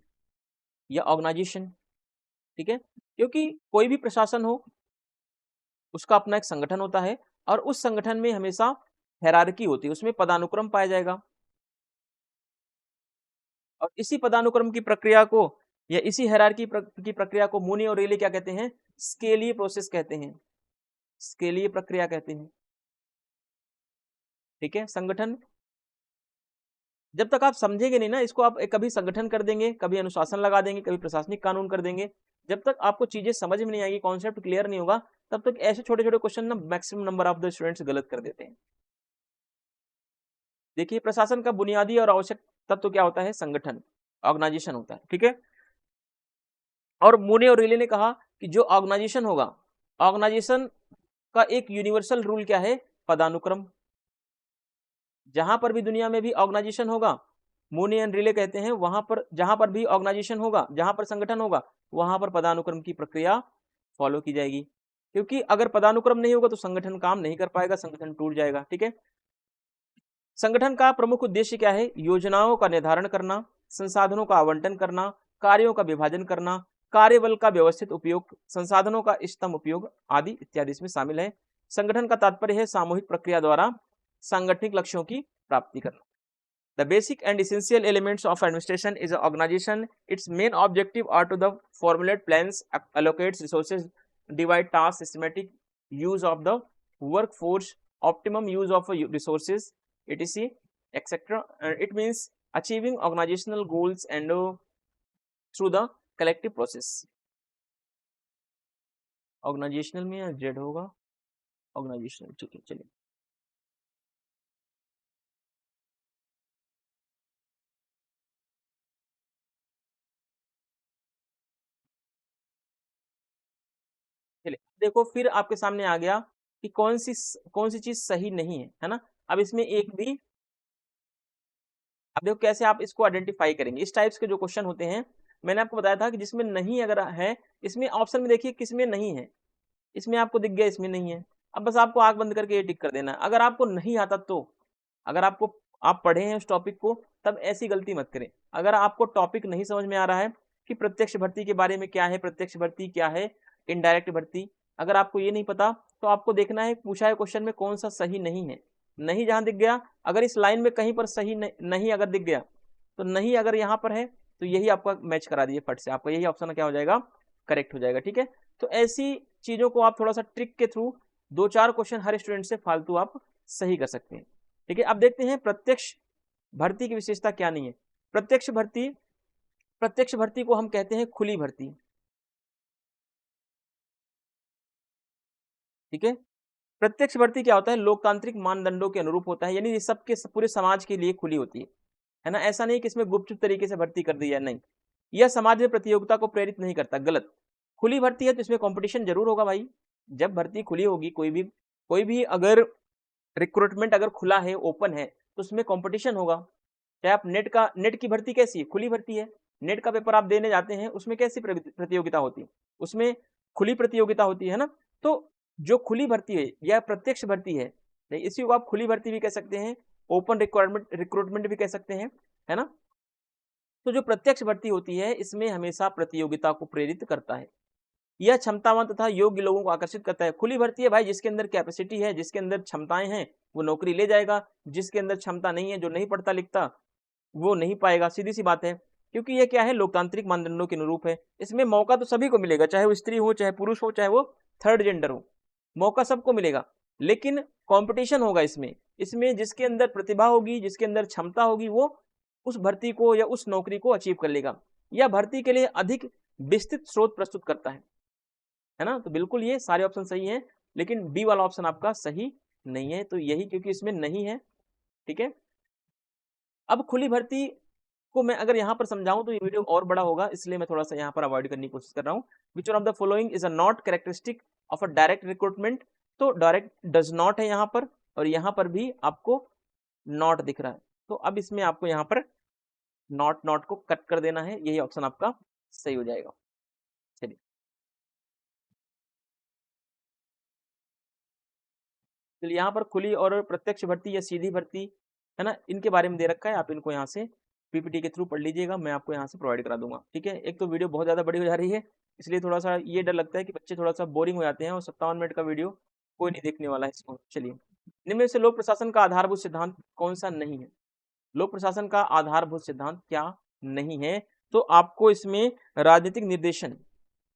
या ऑर्गेनाइजेशन। ठीक है, क्योंकि कोई भी प्रशासन हो उसका अपना एक संगठन होता है और उस संगठन में हमेशा हायरार्की होती है, उसमें पदानुक्रम पाया जाएगा और इसी पदानुक्रम की प्रक्रिया को या इसी हायरार्की की प्रक्रिया को मूनी और रेले क्या कहते हैं, स्केलीय प्रोसेस कहते हैं, स्केलीय प्रक्रिया कहते हैं। ठीक है, संगठन जब तक आप समझेंगे नहीं ना इसको, आप कभी संगठन कर देंगे, कभी अनुशासन लगा देंगे, कभी प्रशासनिक कानून कर देंगे, जब तक आपको चीजें समझ में नहीं आएगी, कॉन्सेप्ट क्लियर नहीं होगा, तब तक ऐसे छोटे छोटे क्वेश्चन ना maximum number of the students गलत कर देते हैं। देखिए, प्रशासन का बुनियादी और आवश्यक तत्व क्या होता है, संगठन, ऑर्गेनाइजेशन होता है। ठीक है, और मूने और रिले ने कहा कि जो ऑर्गेनाइजेशन होगा, ऑर्गेनाइजेशन का एक यूनिवर्सल रूल क्या है, पदानुक्रम। जहां पर भी दुनिया में भी ऑर्गेनाइजेशन होगा, मूने एंड रिले कहते हैं वहां पर जहां पर भी ऑर्गेनाइजेशन होगा, जहां पर संगठन होगा, वहां पर पदानुक्रम की प्रक्रिया फॉलो की जाएगी। क्योंकि अगर पदानुक्रम नहीं होगा तो संगठन काम नहीं कर पाएगा, संगठन टूट जाएगा। ठीक है, संगठन का प्रमुख उद्देश्य क्या है, योजनाओं का निर्धारण करना, संसाधनों का आवंटन करना, कार्यों का विभाजन करना, कार्यबल का व्यवस्थित उपयोग, संसाधनों का इष्टतम उपयोग आदि इत्यादि इसमें शामिल है। संगठन का तात्पर्य है सामूहिक प्रक्रिया द्वारा सांगठनिक लक्ष्यों की प्राप्ति करना। The basic and essential elements of administration is an organization. Its main objective are to the formulate plans, allocate resources, divide tasks, systematic use of the workforce, optimum use of resources, etc., etc. It means achieving organizational goals and through the collective process. Organizational में Z होगा, organizational। ठीक है, चलिए चलिए देखो फिर आपके सामने आ गया कि कौन सी चीज सही नहीं है ना। अब इसमें एक भी, अब देखो कैसे आप इसको आइडेंटिफाई करेंगे। इस टाइप्स के जो क्वेश्चन होते हैं, मैंने आपको बताया था कि जिसमें नहीं अगर है, इसमें ऑप्शन में देखिए किसमें नहीं है, इसमें आपको दिख गया इसमें नहीं है। अब बस आपको आंख बंद करके ये टिक कर देना है। अगर आपको नहीं आता तो, अगर आपको, आप पढ़े हैं उस टॉपिक को, तब ऐसी गलती मत करें। अगर आपको टॉपिक नहीं समझ में आ रहा है कि प्रत्यक्ष भर्ती के बारे में क्या है, प्रत्यक्ष भर्ती क्या है, इनडायरेक्ट भर्ती, अगर आपको ये नहीं पता तो आपको देखना है पूछा है क्वेश्चन में कौन सा सही नहीं है। नहीं जहां दिख गया, अगर इस लाइन में कहीं पर सही नहीं अगर दिख गया, तो नहीं अगर यहाँ पर है तो यही आपका मैच करा दिए फट से, आपका यही ऑप्शन क्या हो जाएगा, करेक्ट हो जाएगा। ठीक है, तो ऐसी चीजों को आप थोड़ा सा ट्रिक के थ्रू 2-4 क्वेश्चन हर स्टूडेंट से फालतू आप सही कर सकते हैं। ठीक है, अब देखते हैं प्रत्यक्ष भर्ती की विशेषता क्या नहीं है। प्रत्यक्ष भर्ती को हम कहते हैं खुली भर्ती। ठीक है, प्रत्यक्ष भर्ती क्या होता है, लोकतांत्रिक मानदंडों के अनुरूप होता है, यानी ये सबके पूरे समाज के लिए खुली होती है ना। ऐसा नहीं कि इसमें गुपचुप तरीके से भर्ती कर दी है, नहीं, यह समाज में प्रतियोगिता को प्रेरित नहीं करता, गलत। खुली भर्ती है तो इसमें कंपटीशन जरूर होगा भाई। जब भर्ती खुली होगी, कोई भी अगर रिक्रूटमेंट अगर खुला है, ओपन है, तो उसमें कंपटीशन होगा। चाहे आप नेट की भर्ती कैसी है, खुली भर्ती है। नेट का पेपर आप देने जाते हैं, उसमें कैसी प्रतियोगिता होती है, उसमें खुली प्रतियोगिता होती है ना। तो जो खुली भर्ती है या प्रत्यक्ष भर्ती है, इसी को आप खुली भर्ती भी कह सकते हैं, ओपन रिक्रूटमेंट भी कह सकते हैं, है ना। तो जो प्रत्यक्ष भर्ती होती है, इसमें हमेशा प्रतियोगिता को प्रेरित करता है, यह क्षमतावान तथा योग्य लोगों को आकर्षित करता है। खुली भर्ती है भाई, जिसके अंदर कैपेसिटी है, जिसके अंदर क्षमताएं हैं, वो नौकरी ले जाएगा। जिसके अंदर क्षमता नहीं है, जो नहीं पढ़ता लिखता, वो नहीं पाएगा, सीधी सी बात है। क्योंकि ये क्या है, लोकतांत्रिक मानदंडों के अनुरूप है। इसमें मौका तो सभी को मिलेगा, चाहे वो स्त्री हो, चाहे पुरुष हो, चाहे वो थर्ड जेंडर हो, मौका सबको मिलेगा। लेकिन कंपटीशन होगा इसमें जिसके अंदर प्रतिभा होगी, जिसके अंदर क्षमता होगी, वो उस भर्ती को या उस नौकरी को अचीव कर लेगा। यह भर्ती के लिए अधिक विस्तृत स्रोत प्रस्तुत करता है ना। तो बिल्कुल ये सारे ऑप्शन सही हैं, लेकिन बी वाला ऑप्शन आपका सही नहीं है, तो यही क्योंकि इसमें नहीं है। ठीक है, अब खुली भर्ती को मैं अगर यहाँ पर समझाऊं तो ये वीडियो और बड़ा होगा, इसलिए मैं थोड़ा सा यहाँ पर अवॉइड करने की कोशिश कर रहा हूँ। विच one of the following is a not characteristic of a direct recruitment. तो डायरेक्ट डज नॉट है यहाँ पर, और यहाँ पर भी आपको नॉट दिख रहा है, तो अब इसमें आपको यहाँ पर नॉट को कट कर देना है, यही ऑप्शन आपका सही हो जाएगा। चलिए, चलिए यहाँ पर खुली और प्रत्यक्ष भर्ती या सीधी भर्ती, है ना, इनके बारे में दे रखा है, आप इनको यहाँ से पीपीटी के थ्रू पढ़ लीजिएगा, मैं आपको यहाँ से प्रोवाइड करा दूंगा। ठीक है, एक तो वीडियो बहुत ज़्यादा बड़ी हो जा रही है, इसलिए थोड़ा सा ये डर लगता है कि बच्चे थोड़ा सा बोरिंग हो जाते हैं, और 57 मिनट का वीडियो कोई नहीं देखने वाला है इसको। चलिए, निम्न में से लोक प्रशासन का आधारभूत सिद्धांत कौन सा नहीं है। लोक प्रशासन का आधारभूत सिद्धांत क्या नहीं है, तो आपको इसमें राजनीतिक निर्देशन,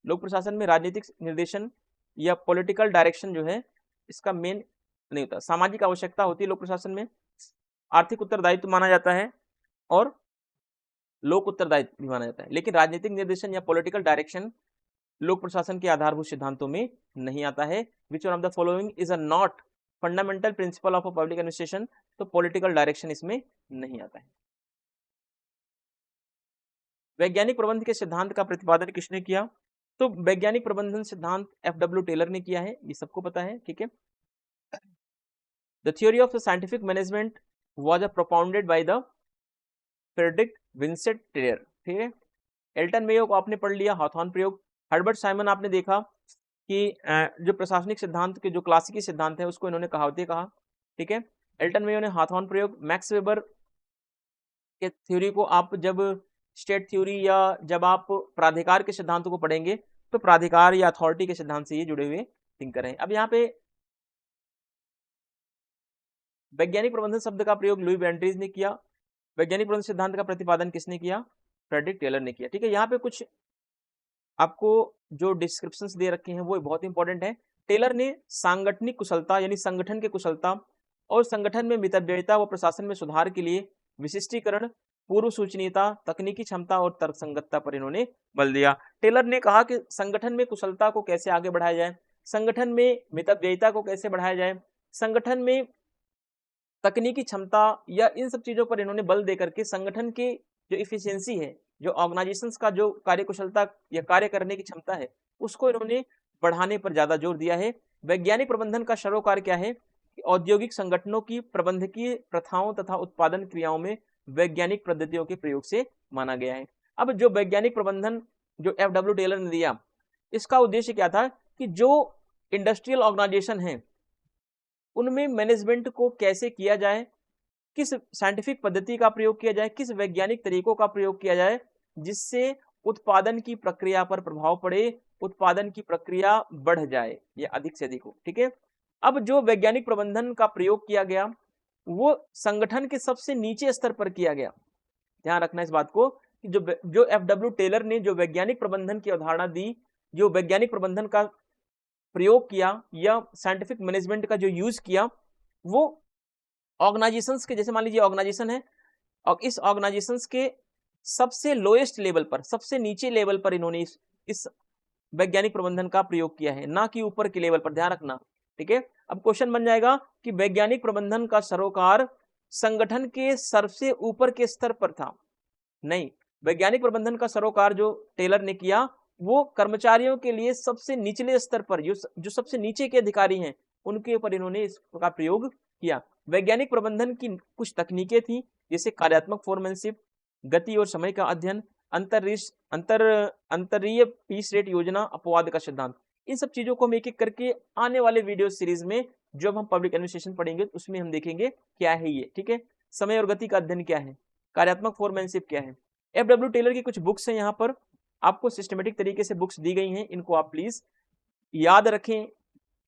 लोक प्रशासन में राजनीतिक निर्देशन या पॉलिटिकल डायरेक्शन जो है, इसका मेन नहीं होता। सामाजिक आवश्यकता होती है लोक प्रशासन में, आर्थिक उत्तरदायित्व माना जाता है, और लोक उत्तरदायित्व भी माना जाता है। लेकिन राजनीतिक निर्देशन या पॉलिटिकल डायरेक्शन लोक प्रशासन के आधारभूत सिद्धांतों में नहीं आता है। Which one of the following is a not fundamental principle of a public administration. तो पॉलिटिकल डायरेक्शन इसमें नहीं आता है। वैज्ञानिक प्रबंध के सिद्धांत का प्रतिपादन किसने किया, तो वैज्ञानिक प्रबंधन सिद्धांत एफ.डब्ल्यू. टेलर ने किया है, ये सबको पता है। ठीक है, the theory of the scientific management was propounded by the Frederick Vincent Taylor. ठीक है, एल्टन मेयो को आपने पढ़ लिया, हाथॉन प्रयोग। हर्बर्ट साइमन आपने देखा कि जो प्रशासनिक सिद्धांत के जो क्लासिकी सिद्धांत है उसको इन्होंने कहावतें कहा। ठीक है, एल्टन मेयो ने हाथॉन प्रयोग। मैक्स वेबर के थ्योरी को आप जब स्टेट थ्योरी या जब आप प्राधिकार के सिद्धांतों को पढ़ेंगे, तो प्राधिकार या अथॉरिटी के सिद्धांत से ये जुड़े हुए थिंकर हैं। अब यहाँ पे वैज्ञानिक प्रबंधन शब्द का प्रयोग लुई ब्रेंट्रीज ने किया। वैज्ञानिक प्रबंधन सिद्धांत का प्रतिपादन किसने किया, फ्रेडरिक टेलर ने किया। ठीक है, यहाँ पे कुछ आपको जो डिस्क्रिप्शंस दे रखे हैं वो बहुत इंपॉर्टेंट है। टेलर ने सांगठनिक कुशलता यानी संगठन के कुशलता और संगठन में मितव्ययिता व प्रशासन में सुधार के लिए विशिष्टीकरण, पूर्व सूचनीयता, तकनीकी क्षमता और तर्कसंगतता पर इन्होंने बल दिया। टेलर ने कहा कि संगठन में कुशलता को कैसे आगे बढ़ाया जाए, संगठन में मितव्ययिता को कैसे बढ़ाया जाए, संगठन में तकनीकी क्षमता, या इन सब चीजों पर इन्होंने बल देकर के संगठन की जो इफिशियंसी है, जो ऑर्गेनाइजेशंस का जो कार्यकुशलता या कार्य करने की क्षमता है, उसको इन्होंने बढ़ाने पर ज्यादा जोर दिया है। वैज्ञानिक प्रबंधन का सरोकार क्या है? औद्योगिक संगठनों की प्रबंधकीय प्रथाओं तथा उत्पादन क्रियाओं में वैज्ञानिक पद्धतियों के प्रयोग से माना गया है। अब जो वैज्ञानिक प्रबंधन जो एफ.डब्ल्यू. टेलर ने दिया, इसका उद्देश्य क्या था कि जो इंडस्ट्रियल ऑर्गेनाइजेशन है उनमें मैनेजमेंट को कैसे किया जाए, किस साइंटिफिक पद्धति का प्रयोग किया जाए, किस वैज्ञानिक तरीकों का प्रयोग किया जाए जिससे उत्पादन की प्रक्रिया पर प्रभाव पड़े, उत्पादन की प्रक्रिया बढ़ जाए या अधिक से अधिक हो। ठीक है, अब जो वैज्ञानिक प्रबंधन का प्रयोग किया गया वो संगठन के सबसे नीचे स्तर पर किया गया। ध्यान रखना इस बात को कि जो एफ.डब्ल्यू. टेलर ने जो वैज्ञानिक प्रबंधन की अवधारणा दी, जो वैज्ञानिक प्रबंधन का प्रयोग किया या साइंटिफिक मैनेजमेंट का जो यूज किया, वो ऑर्गेनाइजेशंस के, जैसे मान लीजिए ऑर्गेनाइजेशन है और इस ऑर्गेनाइजेशंस के सबसे लोएस्ट लेवल पर, सबसे नीचे लेवल पर इन्होंने इस वैज्ञानिक प्रबंधन का प्रयोग किया है, ना कि ऊपर के लेवल पर। ध्यान रखना, ठीक है। अब क्वेश्चन बन जाएगा कि वैज्ञानिक प्रबंधन का सरोकार संगठन के सबसे ऊपर के स्तर पर था। नहीं, वैज्ञानिक प्रबंधन का सरोकार जो टेलर ने किया वो कर्मचारियों के लिए सबसे निचले स्तर पर, जो सबसे नीचे के अधिकारी हैं उनके ऊपर इन्होंने इसका प्रयोग किया। वैज्ञानिक प्रबंधन की कुछ तकनीकें थी, जैसे कार्यात्मक फोरमैनशिप, गति और समय का अध्ययन, अंतरीय पीस रेट योजना, अपवाद का सिद्धांत। इन सब चीजों को हम एक एक करके आने वाले वीडियो सीरीज में, जब हम पब्लिक एडमिनिस्ट्रेशन पढ़ेंगे उसमें हम देखेंगे क्या है ये। ठीक है, समय और गति का अध्ययन क्या है, कार्यात्मक फोरमैनशिप क्या है। एफ.डब्ल्यू. टेलर की कुछ बुक्स हैं, यहाँ पर आपको सिस्टमेटिक तरीके से बुक्स दी गई हैं, इनको आप प्लीज याद रखें।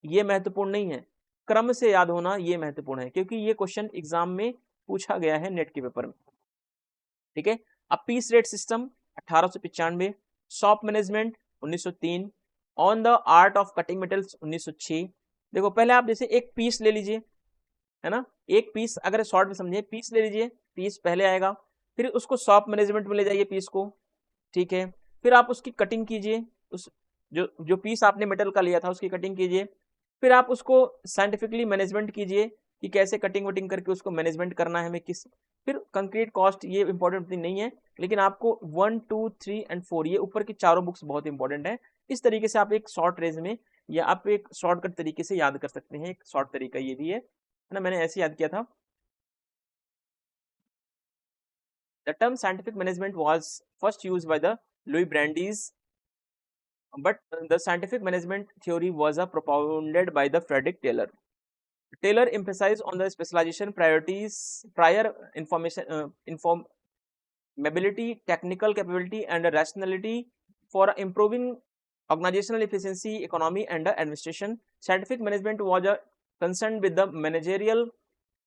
ये महत्वपूर्ण नहीं है, क्रम से याद होना ये महत्वपूर्ण है, क्योंकि ये क्वेश्चन एग्जाम में पूछा गया है नेट के पेपर में। ठीक है, अब piece rate system 1895, shop management 1903, on the art of cutting metals 1906। देखो पहले आप जैसे एक पीस ले लीजिए, है ना, एक पीस अगर शॉर्ट में समझिए, पीस ले लीजिए, पीस पहले आएगा, फिर उसको शॉप मैनेजमेंट में ले जाइए पीस को। ठीक है, फिर आप उसकी कटिंग कीजिए, उस जो जो पीस आपने मेटल का लिया था उसकी कटिंग कीजिए, फिर आप उसको साइंटिफिकली मैनेजमेंट कीजिए कि कैसे कटिंग वटिंग करके उसको मैनेजमेंट करना है हमें किस। फिर कंक्रीट कॉस्ट, ये इंपॉर्टेंट नहीं है, लेकिन आपको 1, 2, 3 एंड 4 ये ऊपर की चारों बुक्स बहुत इंपॉर्टेंट है। इस तरीके से आप एक शॉर्ट रेंज में या आप एक शॉर्टकट तरीके से याद कर सकते हैं। एक शॉर्ट तरीका ये भी है ना, मैंने ऐसे याद किया था। The term scientific management was first used by the Louis Brandeis, but the scientific management theory was propounded by the Frederick Taylor. Taylor emphasized on the specialization, priorities, prior informability, technical capability, and rationality for improving organizational efficiency, economy, and administration. Scientific management was concerned with the managerial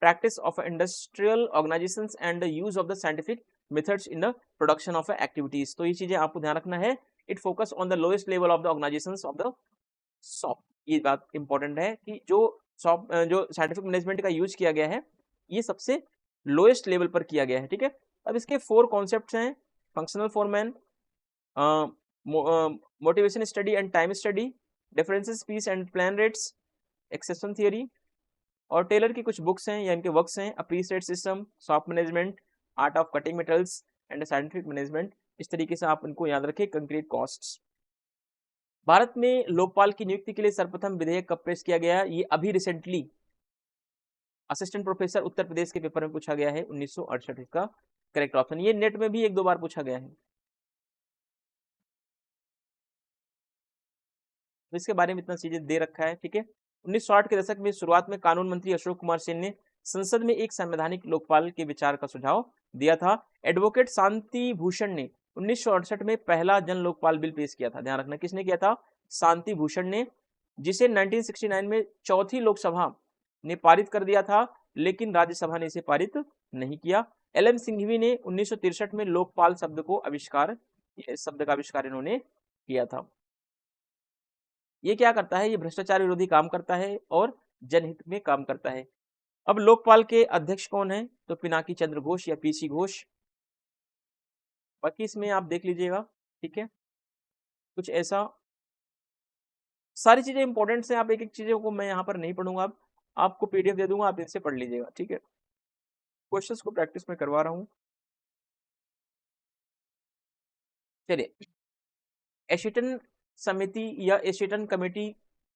practice of industrial organizations and the use of the scientific methods in the production of activities. तो ये चीजें आपको ध्यान रखना है। It focus on the lowest level of the organizations of the shop. ये बात important है कि जो साइंटिफिक मैनेजमेंट का यूज किया गया है ये सबसे लोएस्ट लेवल पर किया गया है। ठीक है, अब इसके 4 कॉन्सेप्ट्स हैं: functional foreman, motivation study and time study, differences piece and plan rates, exception theory. और टेलर की कुछ बुक्स हैं या इनके वर्क्स हैं: a piece rate system, shop management, art of cutting metals and scientific management. इस तरीके से आप इनको याद रखें। Concrete costs. भारत में लोकपाल की नियुक्ति के लिए सर्वप्रथम विधेयक कब पेश किया गया? ये अभी recently assistant professor Uttar Pradesh के पेपर में पूछा गया है 1968। इसका करेक्ट ऑप्शन। ये नेट में भी 1-2 बार पूछा गया है, तो इसके बारे में इतना चीजें दे रखा है। ठीक है, 1960 के दशक में शुरुआत में कानून मंत्री अशोक कुमार सेन ने संसद में एक संवैधानिक लोकपाल के विचार का सुझाव दिया था। एडवोकेट शांति भूषण ने 1968 में पहला जन लोकपाल बिल पेश किया था। ध्यान रखना, किसने किया था? शांति भूषण ने, जिसे 1969 में चौथी लोकसभा ने पारित कर दिया था, लेकिन राज्यसभा ने इसे पारित नहीं किया। एल.एम. सिंघवी ने 1963 में लोकपाल शब्द का आविष्कार इन्होंने किया था। ये क्या करता है? ये भ्रष्टाचार विरोधी काम करता है और जनहित में काम करता है। अब लोकपाल के अध्यक्ष कौन है? तो पिनाकी चंद्र घोष या पीसी घोष। बाकी इसमें आप देख लीजिएगा। ठीक है, कुछ ऐसा सारी चीजें इंपॉर्टेंट हैं। आप एक एक चीजों को मैं यहाँ पर नहीं पढ़ूंगा, आपको पीडीएफ दे दूंगा, आप इनसे पढ़ लीजिएगा। ठीक है, क्वेश्चंस को प्रैक्टिस में करवा रहा हूँ। चलिए, एशिटन समिति या एशेटन कमेटी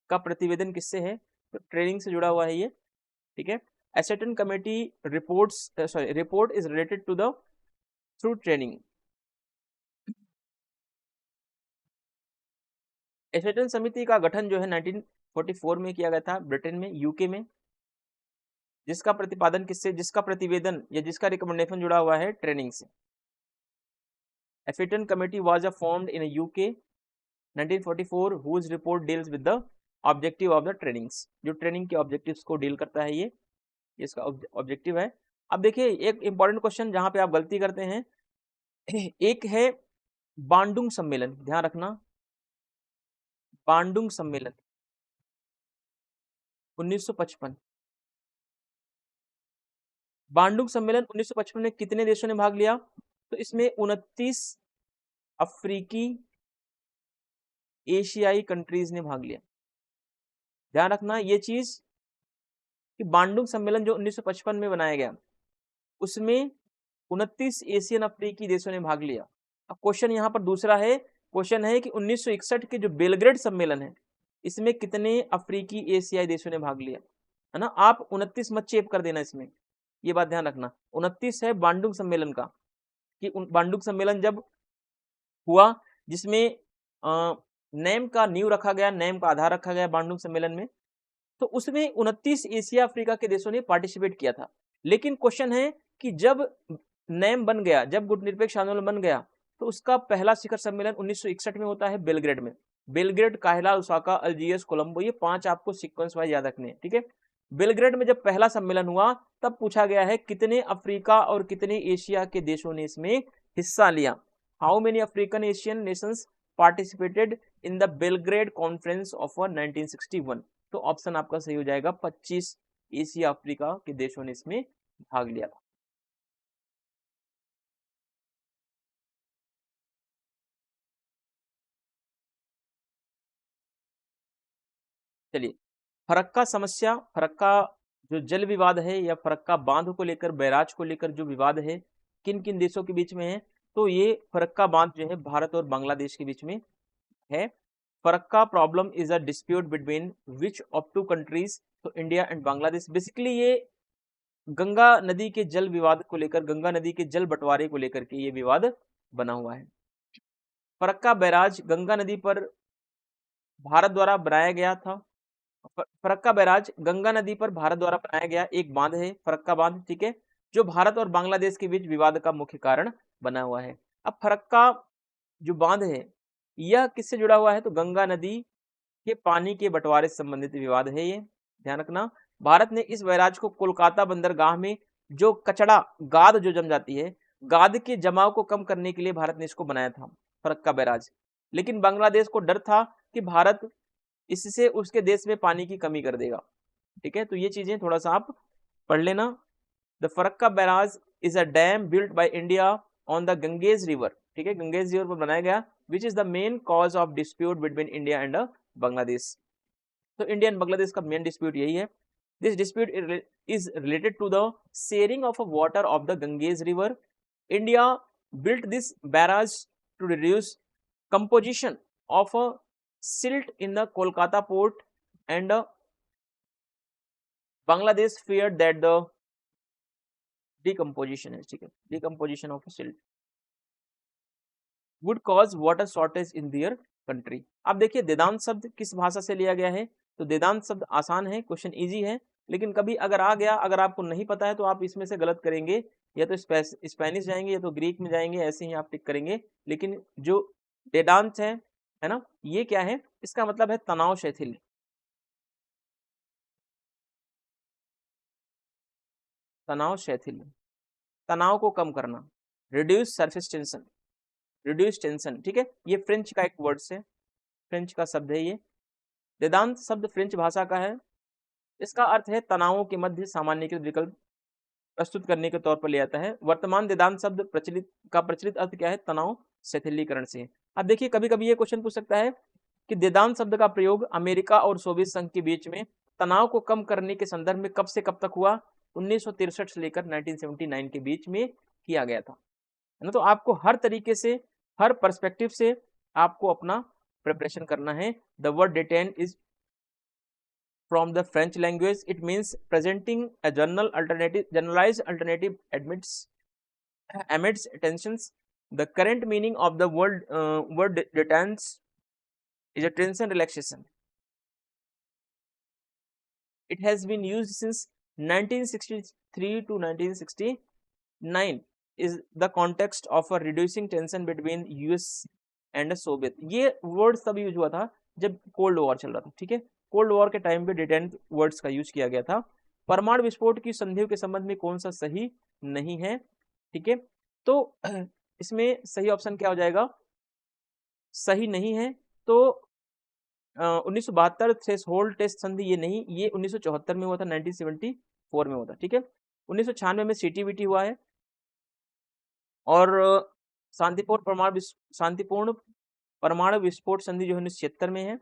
का प्रतिवेदन किससे है? तो ट्रेनिंग से जुड़ा हुआ है ये, ठीक है। Assheton committee report is related to the through training. Assheton समिति का गठन जो है 1944 में किया गया था ब्रिटेन में, यूके में, जिसका प्रतिपादन किससे, जिसका प्रतिवेदन या जिसका रिकमेंडेशन जुड़ा हुआ है ट्रेनिंग से। Assheton committee was formed in UK 1944 whose report deals with the objective of the trainings। जो ट्रेनिंग के ऑब्जेक्टिव्स को डील करता है ये इसका ऑब्जेक्टिव है। अब देखिए एक इंपॉर्टेंट क्वेश्चन जहां पे आप गलती करते हैं, एक है बांडुंग सम्मेलन, ध्यान रखना, बांडुंग सम्मेलन 1955। बांडुंग सम्मेलन 1955 में कितने देशों ने भाग लिया? तो इसमें 29 अफ्रीकी एशियाई कंट्रीज ने भाग लिया। ध्यान रखना ये चीज कि बांडुंग सम्मेलन जो 1955 में बनाया गया उसमें 29 एशियन अफ्रीकी देशों ने भाग लिया। अब क्वेश्चन यहाँ पर दूसरा है, क्वेश्चन है कि 1961 के जो बेलग्रेड सम्मेलन है इसमें कितने अफ्रीकी एशियाई देशों ने भाग लिया, है ना। आप 29 मत चेप कर देना इसमें, ये बात ध्यान रखना। 29 है बांडुंग सम्मेलन का, कि बांडुंग सम्मेलन जब हुआ जिसमें नेम का नींव रखा गया, नेम का आधार रखा गया बांडुंग सम्मेलन में, तो उसमें 29 एशिया अफ्रीका के देशों ने पार्टिसिपेट किया था। लेकिन क्वेश्चन है कि जब नेम बन गया, जब गुटनिरपेक्ष आंदोलन बन गया, तो उसका पहला शिखर सम्मेलन 1961 में होता है बेलग्रेड में। बेलग्रेड, काहिला, ओसाका, अल्जियर्स, कोलंबो, ये 5 आपको सीक्वेंस वाइज याद रखने हैं, ठीक है। बेलग्रेड में जब पहला सम्मेलन हुआ तब पूछा गया है कितने अफ्रीका और कितने एशिया के देशों ने इसमें हिस्सा लिया। How many African Asian Nations participated in the Belgrade conference of 1961। तो ऑप्शन आपका सही हो जाएगा, 25 एशिया अफ्रीका के देशों ने इसमें भाग लिया था। चलिए, फरक्का समस्या, फरक्का जो जल विवाद है या फरक्का बांध को लेकर, बैराज को लेकर जो विवाद है, किन किन देशों के बीच में है? तो ये फरक्का बांध जो है भारत और बांग्लादेश के बीच में है। Farakka problem is a dispute between which of two countries? तो इंडिया एंड बांग्लादेश। बेसिकली ये गंगा नदी के जल विवाद को लेकर, गंगा नदी के जल बंटवारे को लेकर के ये विवाद बना हुआ है। फरक्का बैराज गंगा नदी पर भारत द्वारा बनाया गया था। फरक्का बैराज गंगा नदी पर भारत द्वारा बनाया गया एक बांध है, फरक्का बांध, ठीक है, जो भारत और बांग्लादेश के बीच विवाद का मुख्य कारण बना हुआ है। अब फरक्का जो बांध है यह किससे जुड़ा हुआ है? तो गंगा नदी के पानी के बंटवारे से संबंधित विवाद है ये, ध्यान रखना। भारत ने इस बैराज को कोलकाता बंदरगाह में जो कचरा, गाद जो जम जाती है, गाद के जमाव को कम करने के लिए भारत ने इसको बनाया था, फरक्का बैराज। लेकिन बांग्लादेश को डर था कि भारत इससे उसके देश में पानी की कमी कर देगा, ठीक है। तो ये चीजें थोड़ा सा आप पढ़ लेना। The Farakka barrage is a dam built by India on the Ganges river, ठीक है, गंगेज रिवर पर बनाया गया, which is the main cause of dispute between India and Bangladesh. तो इंडिया एंड बांग्लादेश का मेन डिस्प्यूट यही है। This dispute is related to the sharing of water of the Ganges river. India built this barrage to reduce composition of a silt in the Kolkata port, and Bangladesh feared that the decomposition of a silt would cause water shortage in their country। अब देखिए देदांत शब्द किस भाषा से लिया गया है? तो देदांत शब्द आसान है, क्वेश्चन इजी है, लेकिन कभी अगर आ गया, अगर आपको नहीं पता है तो आप इसमें से गलत करेंगे, या तो स्पेनिश जाएंगे या तो ग्रीक में जाएंगे, ऐसे ही आप टिक करेंगे। लेकिन जो वेदांत है ना, ये क्या है? इसका मतलब है तनाव शिथिल, तनाव शिथिल, तनाव को कम करना, reduce surface tension, reduce tension, ठीक है। ये फ्रेंच का एक वर्ड है, फ्रेंच का शब्द है ये। वेदांत शब्द फ्रेंच भाषा का है, इसका अर्थ है तनावों के मध्य सामान्यीकृत विकल्प प्रस्तुत करने के तौर पर ले आता है। वर्तमान वेदांत शब्द प्रचलित अर्थ क्या है? तनाव शिथिलीकरण से। अब देखिए कभी कभी ये क्वेश्चन पूछ सकता है कि वेदांत शब्द का प्रयोग अमेरिका और सोवियत संघ के बीच में तनाव को कम करने के संदर्भ में कब से कब तक हुआ? 1963 से लेकर 1979 के बीच में किया गया था, है ना। तो आपको हर तरीके से, हर पर्सपेक्टिव से आपको अपना प्रिपरेशन करना है। The word detain is from the French language. It means presenting a generalized alternative amidst tensions. The current meaning of the word detents is a tension relaxation. It has been used since 1963 to 1969 is the context of a reducing tension between US and Soviet. ये word तब use हुआ था जब cold war चल रहा था, ठीक है। कोल्ड वॉर के टाइम पे डिटेंट वर्ड्स का यूज किया गया था। परमाणु विस्फोट की संधियों के संबंध में कौन सा सही नहीं है, ठीक है। तो इसमें सही ऑप्शन क्या हो जाएगा, सही नहीं है। तो 1972 थ्रेशोल्ड टेस्ट संधि ये नहीं, ये 1974 में हुआ था, 1974 में हुआ था, ठीक है। 1996 में सीटीबीटी हुआ है और शांतिपूर्ण परमाणु विस्फोट संधि जो है 1976 में है,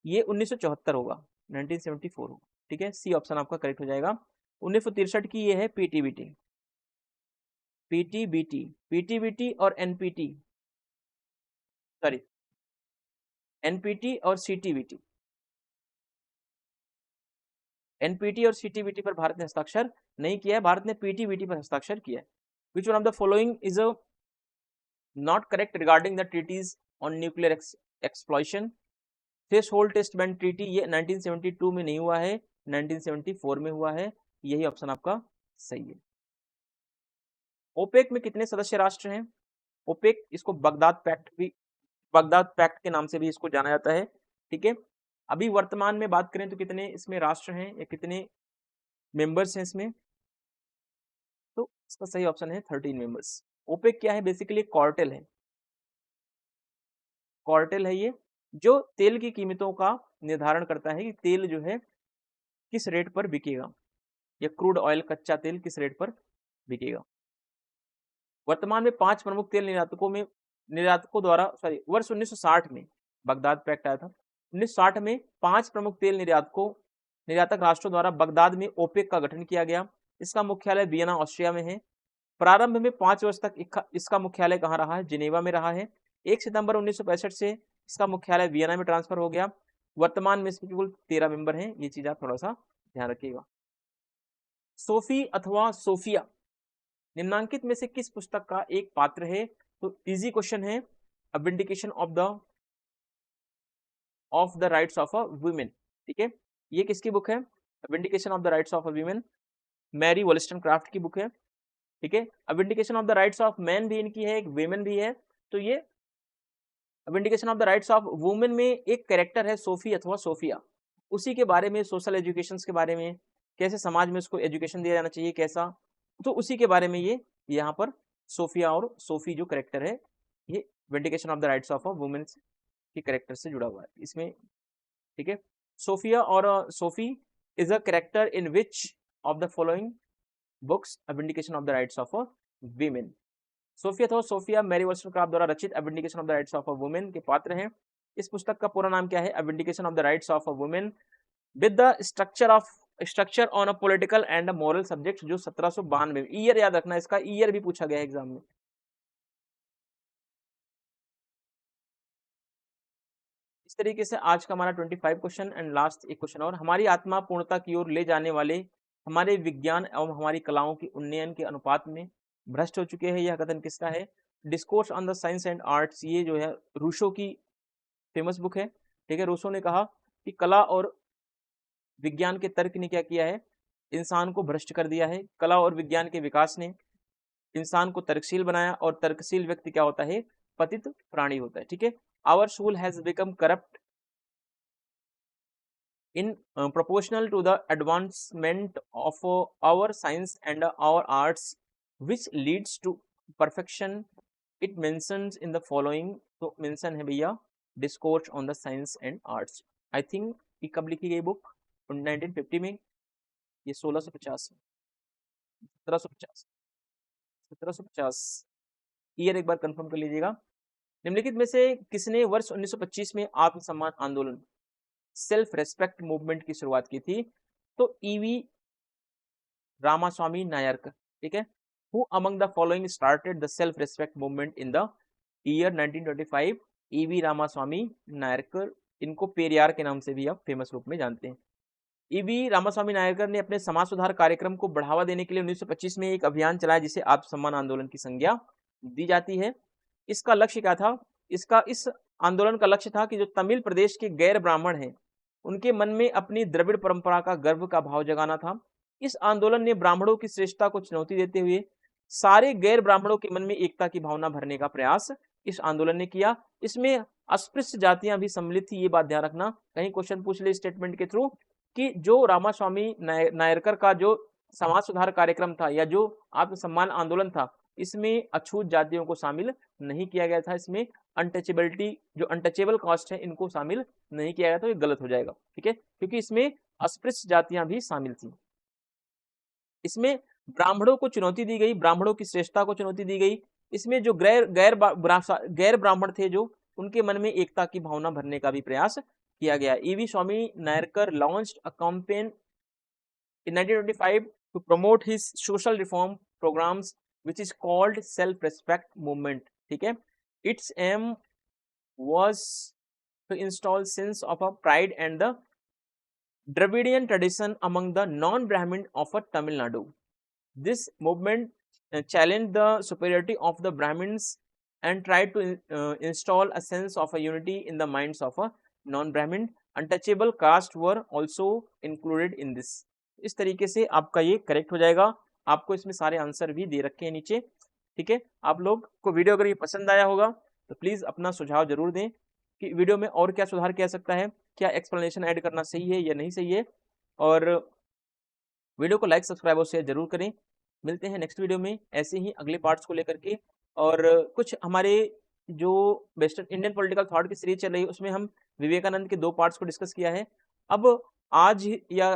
ये 1974 होगा, 1974 होगा, ठीक है। सी ऑप्शन आपका करेक्ट हो जाएगा। 1963 की ये है पीटीबीटी। पीटीबीटी और एनपीटी, सॉरी एनपीटी और सीटीबीटी। एनपीटी और सीटीबीटी पर भारत ने हस्ताक्षर नहीं किया है, भारत ने पीटीबीटी पर हस्ताक्षर किया है। Which one of the following is not correct regarding the treaties on nuclear explosion. Threshold test ban treaty ये 1972 में नहीं हुआ है, 1974 में हुआ है। यही ऑप्शन आपका सही है। ओपेक में कितने सदस्य राष्ट्र हैं? ओपेक, इसको बगदाद पैक्ट के नाम से भी इसको जाना जाता है, ठीक है। अभी वर्तमान में बात करें तो कितने इसमें राष्ट्र हैं या कितने मेंबर्स हैं इसमें, तो इसका सही ऑप्शन है 13 मेंबर्स। ओपेक क्या है, बेसिकली कार्टेल है। कार्टेल है ये, जो तेल की कीमतों का निर्धारण करता है कि तेल जो है किस रेट पर बिकेगा, या क्रूड ऑयल कच्चा तेल किस रेट पर बिकेगा। वर्तमान में 5 प्रमुख तेल निर्यातकों द्वारा वर्ष 1960 में बगदाद पैक्ट आया था। 1960 में 5 प्रमुख तेल निर्यातक राष्ट्रों द्वारा बगदाद में ओपेक का गठन किया गया। इसका मुख्यालय वियना ऑस्ट्रिया में है। प्रारंभ में 5 वर्ष तक इसका मुख्यालय कहाँ रहा है, जिनेवा में रहा है। 1 सितंबर 1965 से इसका मुख्यालय वियना में ट्रांसफर हो गया। वर्तमान में इसके कुल 13 मेंबर हैं, ये चीज आप थोड़ा सा ध्यान रखिएगा। सोफी अथवा सोफिया निम्नांकित में से किस पुस्तक का एक पात्र है? तो इजी क्वेश्चन है। A vindication of the rights of a woman, ठीक है। ये किसकी बुक है? Vindication of the rights of a woman Mary Wollstonecraft की बुक है, ठीक है। Vindication of the rights of man भी इनकी है, एक वेमेन भी है। तो ये vindication of the rights of woman में एक कैरेक्टर है सोफी अथवा सोफिया, उसी के बारे में, सोशल एजुकेशन के बारे में, कैसे समाज में उसको एजुकेशन दिया जाना चाहिए कैसा, तो उसी के बारे में ये यहाँ पर सोफिया और सोफी जो कैरेक्टर है, ये vindication of the rights of a woman के कैरेक्टर से जुड़ा हुआ है इसमें, ठीक है। सोफिया और Sophie is a character in which of the following books a vindication of the rights of a woman. Sophia अथवा सोफिया मैरी वॉलस्टनक्राफ्ट द्वारा रचित a vindication of the rights of a woman के पात्र हैं। इस पुस्तक का पूरा नाम क्या है? A vindication of the rights of a woman with the structure on a political and moral subject, जो 1792। ईयर याद रखना, इसका ईयर भी पूछा गया है एग्जाम में। इस तरीके से आज का हमारा 25 क्वेश्चन एंड लास्ट एक क्वेश्चन और। हमारी आत्मा पूर्णता की ओर ले जाने वाले हमारे विज्ञान एवं हमारी कलाओं के उन्नयन के अनुपात में भ्रष्ट हो चुके हैं, यह कथन किसका है? Discourse on the science and arts, ये जो है रूसो की फेमस बुक है, ठीक है। रूसो ने कहा कि कला और विज्ञान के तर्क ने क्या किया है, इंसान को भ्रष्ट कर दिया है। कला और विज्ञान के विकास ने इंसान को तर्कशील बनाया, और तर्कशील व्यक्ति क्या होता है? पतित प्राणी होता है, ठीक है। Our soul has become corrupt in proportional to the advancement of our science and our arts, which leads to perfection. It mentions in the following, तो mention है भैया discourse on the science and arts। I think ये कब लिखी गई book? 1950 में, ये 1650 1750 1750 year एक बार कंफर्म कर लीजिएगा। निम्नलिखित में से किसने वर्ष 1925 में आत्मसम्मान आंदोलन, सेल्फ रेस्पेक्ट मूवमेंट की शुरुआत की थी? तो ईवी रामास्वामी नायरकर, ठीक है। Who among the following started the self respect movement in the year 1925? EV Ramaswamy Naicker, इनको पेरियार के नाम से भी आप फेमस रूप में जानते हैं। ईवी रामास्वामी नायरकर ने अपने समाज सुधार कार्यक्रम को बढ़ावा देने के लिए 1925 में एक अभियान चलाया जिसे आत्मसम्मान आंदोलन की संज्ञा दी जाती है। इसका लक्ष्य क्या था? इस आंदोलन का लक्ष्य था कि जो तमिल प्रदेश के गैर ब्राह्मण हैं उनके मन में अपनी द्रविड़ परंपरा का गर्व का भाव जगाना था। इस आंदोलन ने ब्राह्मणों की श्रेष्ठता को चुनौती देते हुए सारे गैर ब्राह्मणों के मन में एकता की भावना भरने का प्रयास इस आंदोलन ने किया। इसमें अस्पृश्य जातियां भी सम्मिलित थी, ये बात ध्यान रखना, कहीं क्वेश्चन पूछ ले स्टेटमेंट के थ्रू कि जो रामास्वामी नायरकर का जो समाज सुधार कार्यक्रम था या जो आत्मसम्मान आंदोलन था, इसमें अछूत जातियों को शामिल नहीं किया गया था। इसमें अनटचेबिलिटी, जो अनटचेबल कास्ट है, इनको शामिल नहीं किया गया, तो ये गलत हो जाएगा, ठीक है, क्योंकि इसमें अस्पृश्य जातियां भी शामिल थी। इसमें ब्राह्मणों को चुनौती दी गई, ब्राह्मणों की श्रेष्ठता को चुनौती दी गई। इसमें जो गैर ब्राह्मण थे जो, उनके मन में एकता की भावना भरने का भी प्रयास किया गया। EV Swamy Naicker launched a campaign in 1925 to promote his social reform programs which is called self respect movement, ठीक है। Its aim was to install sense of a pride and the Dravidian tradition among the non-Brahmin of a Tamil Nadu. This movement challenged the superiority of the Brahmins and tried to install a sense of a unity in the minds of a non-Brahmin. Untouchable caste were also included in this. इस तरीके से आपका ये correct हो जाएगा। आपको इसमें सारे आंसर भी दे रखे हैं नीचे, ठीक है। आप लोग को वीडियो अगर ये पसंद आया होगा तो प्लीज़ अपना सुझाव जरूर दें कि वीडियो में और क्या सुधार किया सकता है, क्या एक्सप्लेनेशन ऐड करना सही है या नहीं सही है, और वीडियो को लाइक सब्सक्राइब और शेयर जरूर करें। मिलते हैं नेक्स्ट वीडियो में ऐसे ही अगले पार्ट्स को लेकर के, और कुछ हमारे जो वेस्टर्न इंडियन पॉलिटिकल थॉट की सीरीज चल रही है उसमें हम विवेकानंद के 2 पार्ट्स को डिस्कस किया है। अब आज या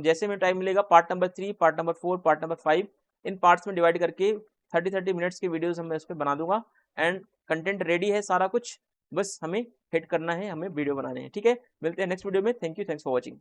जैसे में टाइम मिलेगा part number 3, part number 4, part number 5, इन पार्ट्स में डिवाइड करके 30-30 मिनट्स की वीडियोस हम इस पर बना दूंगा। एंड कंटेंट रेडी है सारा कुछ, बस हमें हिट करना है, हमें वीडियो बनाने हैं, ठीक है। मिलते हैं नेक्स्ट वीडियो में। Thank you, thanks for watching.